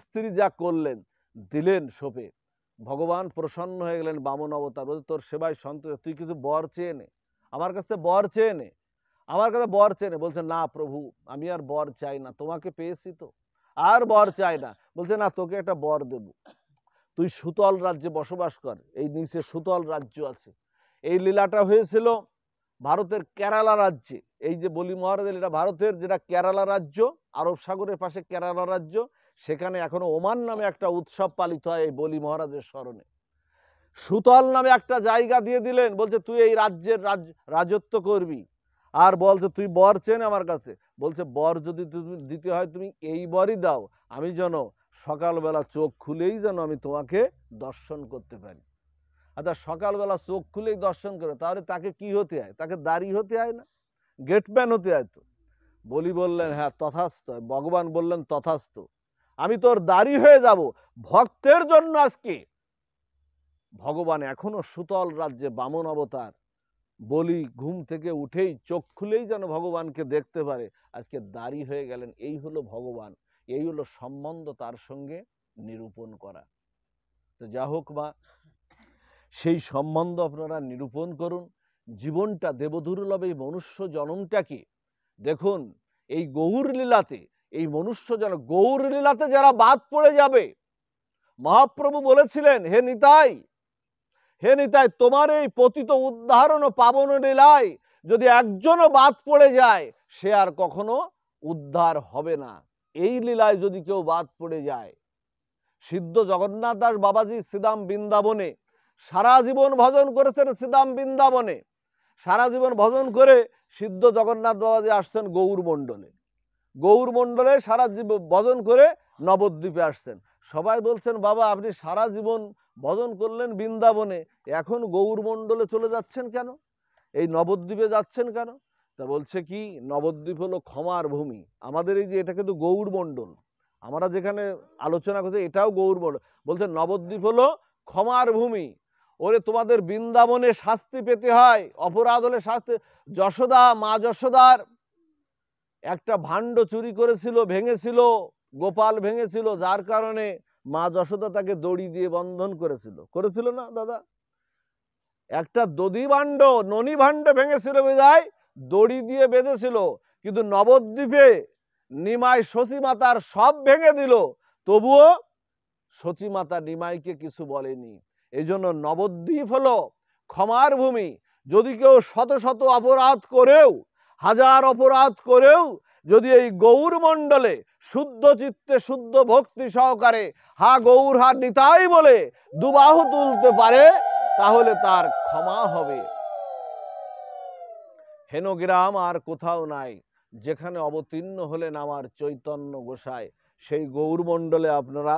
স্ত্রী যা করলেন, দিলেন সঁপে। ভগবান প্রসন্ন হয়ে গেলেন বামন অবতার। বলছে তোর সেবায় সন্তুষ্ট, তুই কিছু বর চেয়ে নে, আমার কাছে বর চেয়ে নে, আমার কাছে বর চেয়ে নে। বলছে না প্রভু, আমি আর বর চাই না, তোমাকে পেয়েছি তো, আর বর চাই না। বলছে না, তোকে একটা বর দেব, তুই সুতল রাজ্যে বসবাস কর। এই নিচে সুতল রাজ্য আছে। এই লীলাটা হয়েছিল ভারতের কেরালা রাজ্যে। এই যে বলি মহারাজের, এটা ভারতের যেটা কেরালা রাজ্য, আরব সাগরের পাশে কেরালা রাজ্য, সেখানে এখনো ওমান নামে একটা উৎসব পালিত হয় এই বলি মহারাজের স্মরণে। সুতল নামে একটা জায়গা দিয়ে দিলেন, বলছে তুই এই রাজ্যের রাজত্ব করবি। আর বলছে তুই বর চেন আমার কাছে, বলছে বর যদি তুমি দিতে হয় তুমি এই বরই দাও, আমি যেন সকালবেলা চোখ খুলেই যেন আমি তোমাকে দর্শন করতে পারি। আচ্ছা, সকালবেলা চোখ খুলেই দর্শন করে, তাহলে তাকে কি হতে হয়? তাকে দাঁড়ি হতে হয় না? গেটম্যান হতে হয় তো। বলি বললেন হ্যাঁ তথাস্তু, ভগবান বললেন তথাস্তু, আমি তোর দাঁড়ি হয়ে যাব। ভক্তের জন্য আজকে ভগবান এখনো সুতল রাজ্যে বামন অবতার, বলি ঘুম থেকে উঠেই চোখ খুলেই যেন ভগবানকে দেখতে পারে, আজকে দাঁড়ি হয়ে গেলেন। এই হলো ভগবান, এই হলো সম্বন্ধ তার সঙ্গে নিরূপণ করা। তো যা হোক মা, সেই সম্বন্ধ আপনারা নিরূপণ করুন। জীবনটা দেবদুর্লভ এই মনুষ্য জনমটাকে দেখুন, এই গৌর লীলাতে, এই মনুষ্য জন গৌর লীলাতে যারা বাদ পড়ে যাবে, মহাপ্রভু বলেছিলেন হে নিতাই, হে নিতাই, তোমার এই পতিত উদ্ধারণ ও পাবন লীলায় যদি একজনও বাদ পড়ে যায়, সে আর কখনো উদ্ধার হবে না। এই লীলায় যদি কেউ বাদ পড়ে যায়, সিদ্ধ জগন্নাথ দাস বাবাজি শ্রীধাম বৃন্দাবনে সারা জীবন ভজন করেছেন। শ্রীধাম বৃন্দাবনে সারা জীবন ভজন করে সিদ্ধ জগন্নাথ বাবাজি আসছেন গৌর মণ্ডলে, গৌর মণ্ডলে সারা জীবন ভজন করে নবদ্বীপে আসছেন। সবাই বলছেন বাবা আপনি সারা জীবন ভজন করলেন বৃন্দাবনে, এখন গৌর মণ্ডলে চলে যাচ্ছেন কেন, এই নবদ্বীপে যাচ্ছেন কেন? তা বলছে কি, নবদ্বীপ হলো ক্ষমার ভূমি। আমাদের এই যে এটা কিন্তু গৌর মণ্ডল, আমরা যেখানে আলোচনা করছি এটাও গৌর মণ্ডল। বলছে নবদ্বীপ হলো ক্ষমার ভূমি। ওরে তোমাদের বৃন্দাবনে শাস্তি পেতে হয়, অপরাধ হলে শাস্তি। যশোদা, মা যশোদার একটা ভাণ্ড চুরি করেছিল, ভেঙেছিল, গোপাল ভেঙেছিল, যার কারণে মা যশোদা তাকে দড়ি দিয়ে বন্ধন করেছিল না দাদা? একটা দধি ভাণ্ড, ননি ভাণ্ড ভেঙেছিল বিধায় দড়ি দিয়ে বেঁধেছিল, কিন্তু নবদ্বীপে নিমাই সচী মাতার সব ভেঙে দিল, তবুও সচী মাতা নিমাইকে কিছু বলেনি। এই জন্য নবদ্বীপ হলো ক্ষমার ভূমি। যদি কেউ শত শত অপরাধ করেও, হাজার অপরাধ করেও যদি এই গৌর মণ্ডলে শুদ্ধ চিত্তে শুদ্ধ ভক্তি সহকারে হা গৌর হা নিতাই বলে দুবাহু তুলতে পারে, তাহলে তার ক্ষমা হবে। হেনগ্রাম আর কোথাও নাই, যেখানে অবতীর্ণ হলেন আমার চৈতন্য গোসাই। সেই গৌর মণ্ডলে আপনারা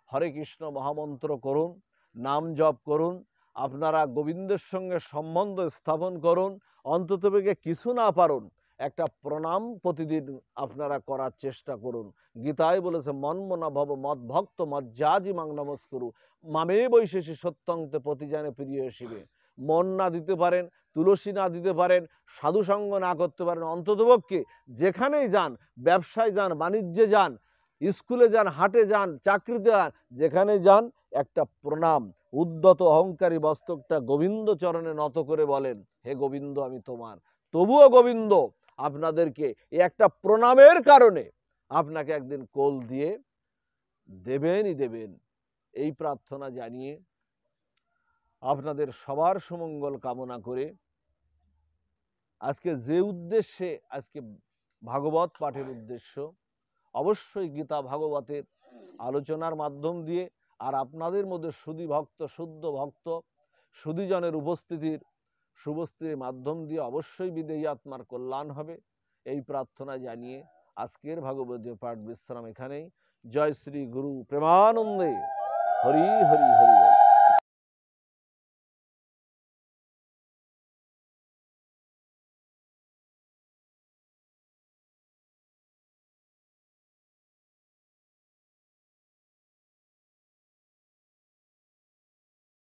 হরে কৃষ্ণ মহামন্ত্র করুন, নাম জপ করুন, আপনারা গোবিন্দের সঙ্গে সম্বন্ধ স্থাপন করুন। অন্ততপক্ষে কিছু না পারুন, একটা প্রণাম প্রতিদিন আপনারা করার চেষ্টা করুন। গীতায় বলেছে মন্মনা ভব মদ ভক্ত মজ্জাজি মাং নমস্কুরু মামে বৈশেষী সত্যংতে প্রতিজানে প্রিয় শিবে। মন না দিতে পারেন, তুলসী না দিতে পারেন, সাধুসঙ্গ না করতে পারেন, অন্ততপক্ষে যেখানেই যান, ব্যবসায় যান, বাণিজ্যে যান, স্কুলে যান, হাটে যান, চাকরিতে যান, যেখানে যান একটা প্রণাম, উদ্যত অহংকারী মস্তকটা গোবিন্দ চরণে নত করে বলেন হে গোবিন্দ আমি তোমার। তবুও গোবিন্দ আপনাদেরকে এই একটা প্রণামের কারণে আপনাকে একদিন কোল দিয়ে দেবেনই দেবেন। এই প্রার্থনা জানিয়ে আপনাদের সবার সুমঙ্গল কামনা করে আজকে যে উদ্দেশ্যে, আজকে ভাগবত পাঠের উদ্দেশ্য, অবশ্যই গীতা ভাগবতের আলোচনার মাধ্যম দিয়ে আর আপনাদের মধ্যে সুধী ভক্ত, শুদ্ধ ভক্ত, সুধীজনের উপস্থিতির শুভস্থিতির মাধ্যম দিয়ে অবশ্যই বিদেহী আত্মার কল্যাণ হবে, এই প্রার্থনা জানিয়ে আজকের ভাগবতীয় পাঠ বিশ্রাম এখানেই। জয় শ্রী গুরু প্রেমানন্দে। হরি হরি হরি।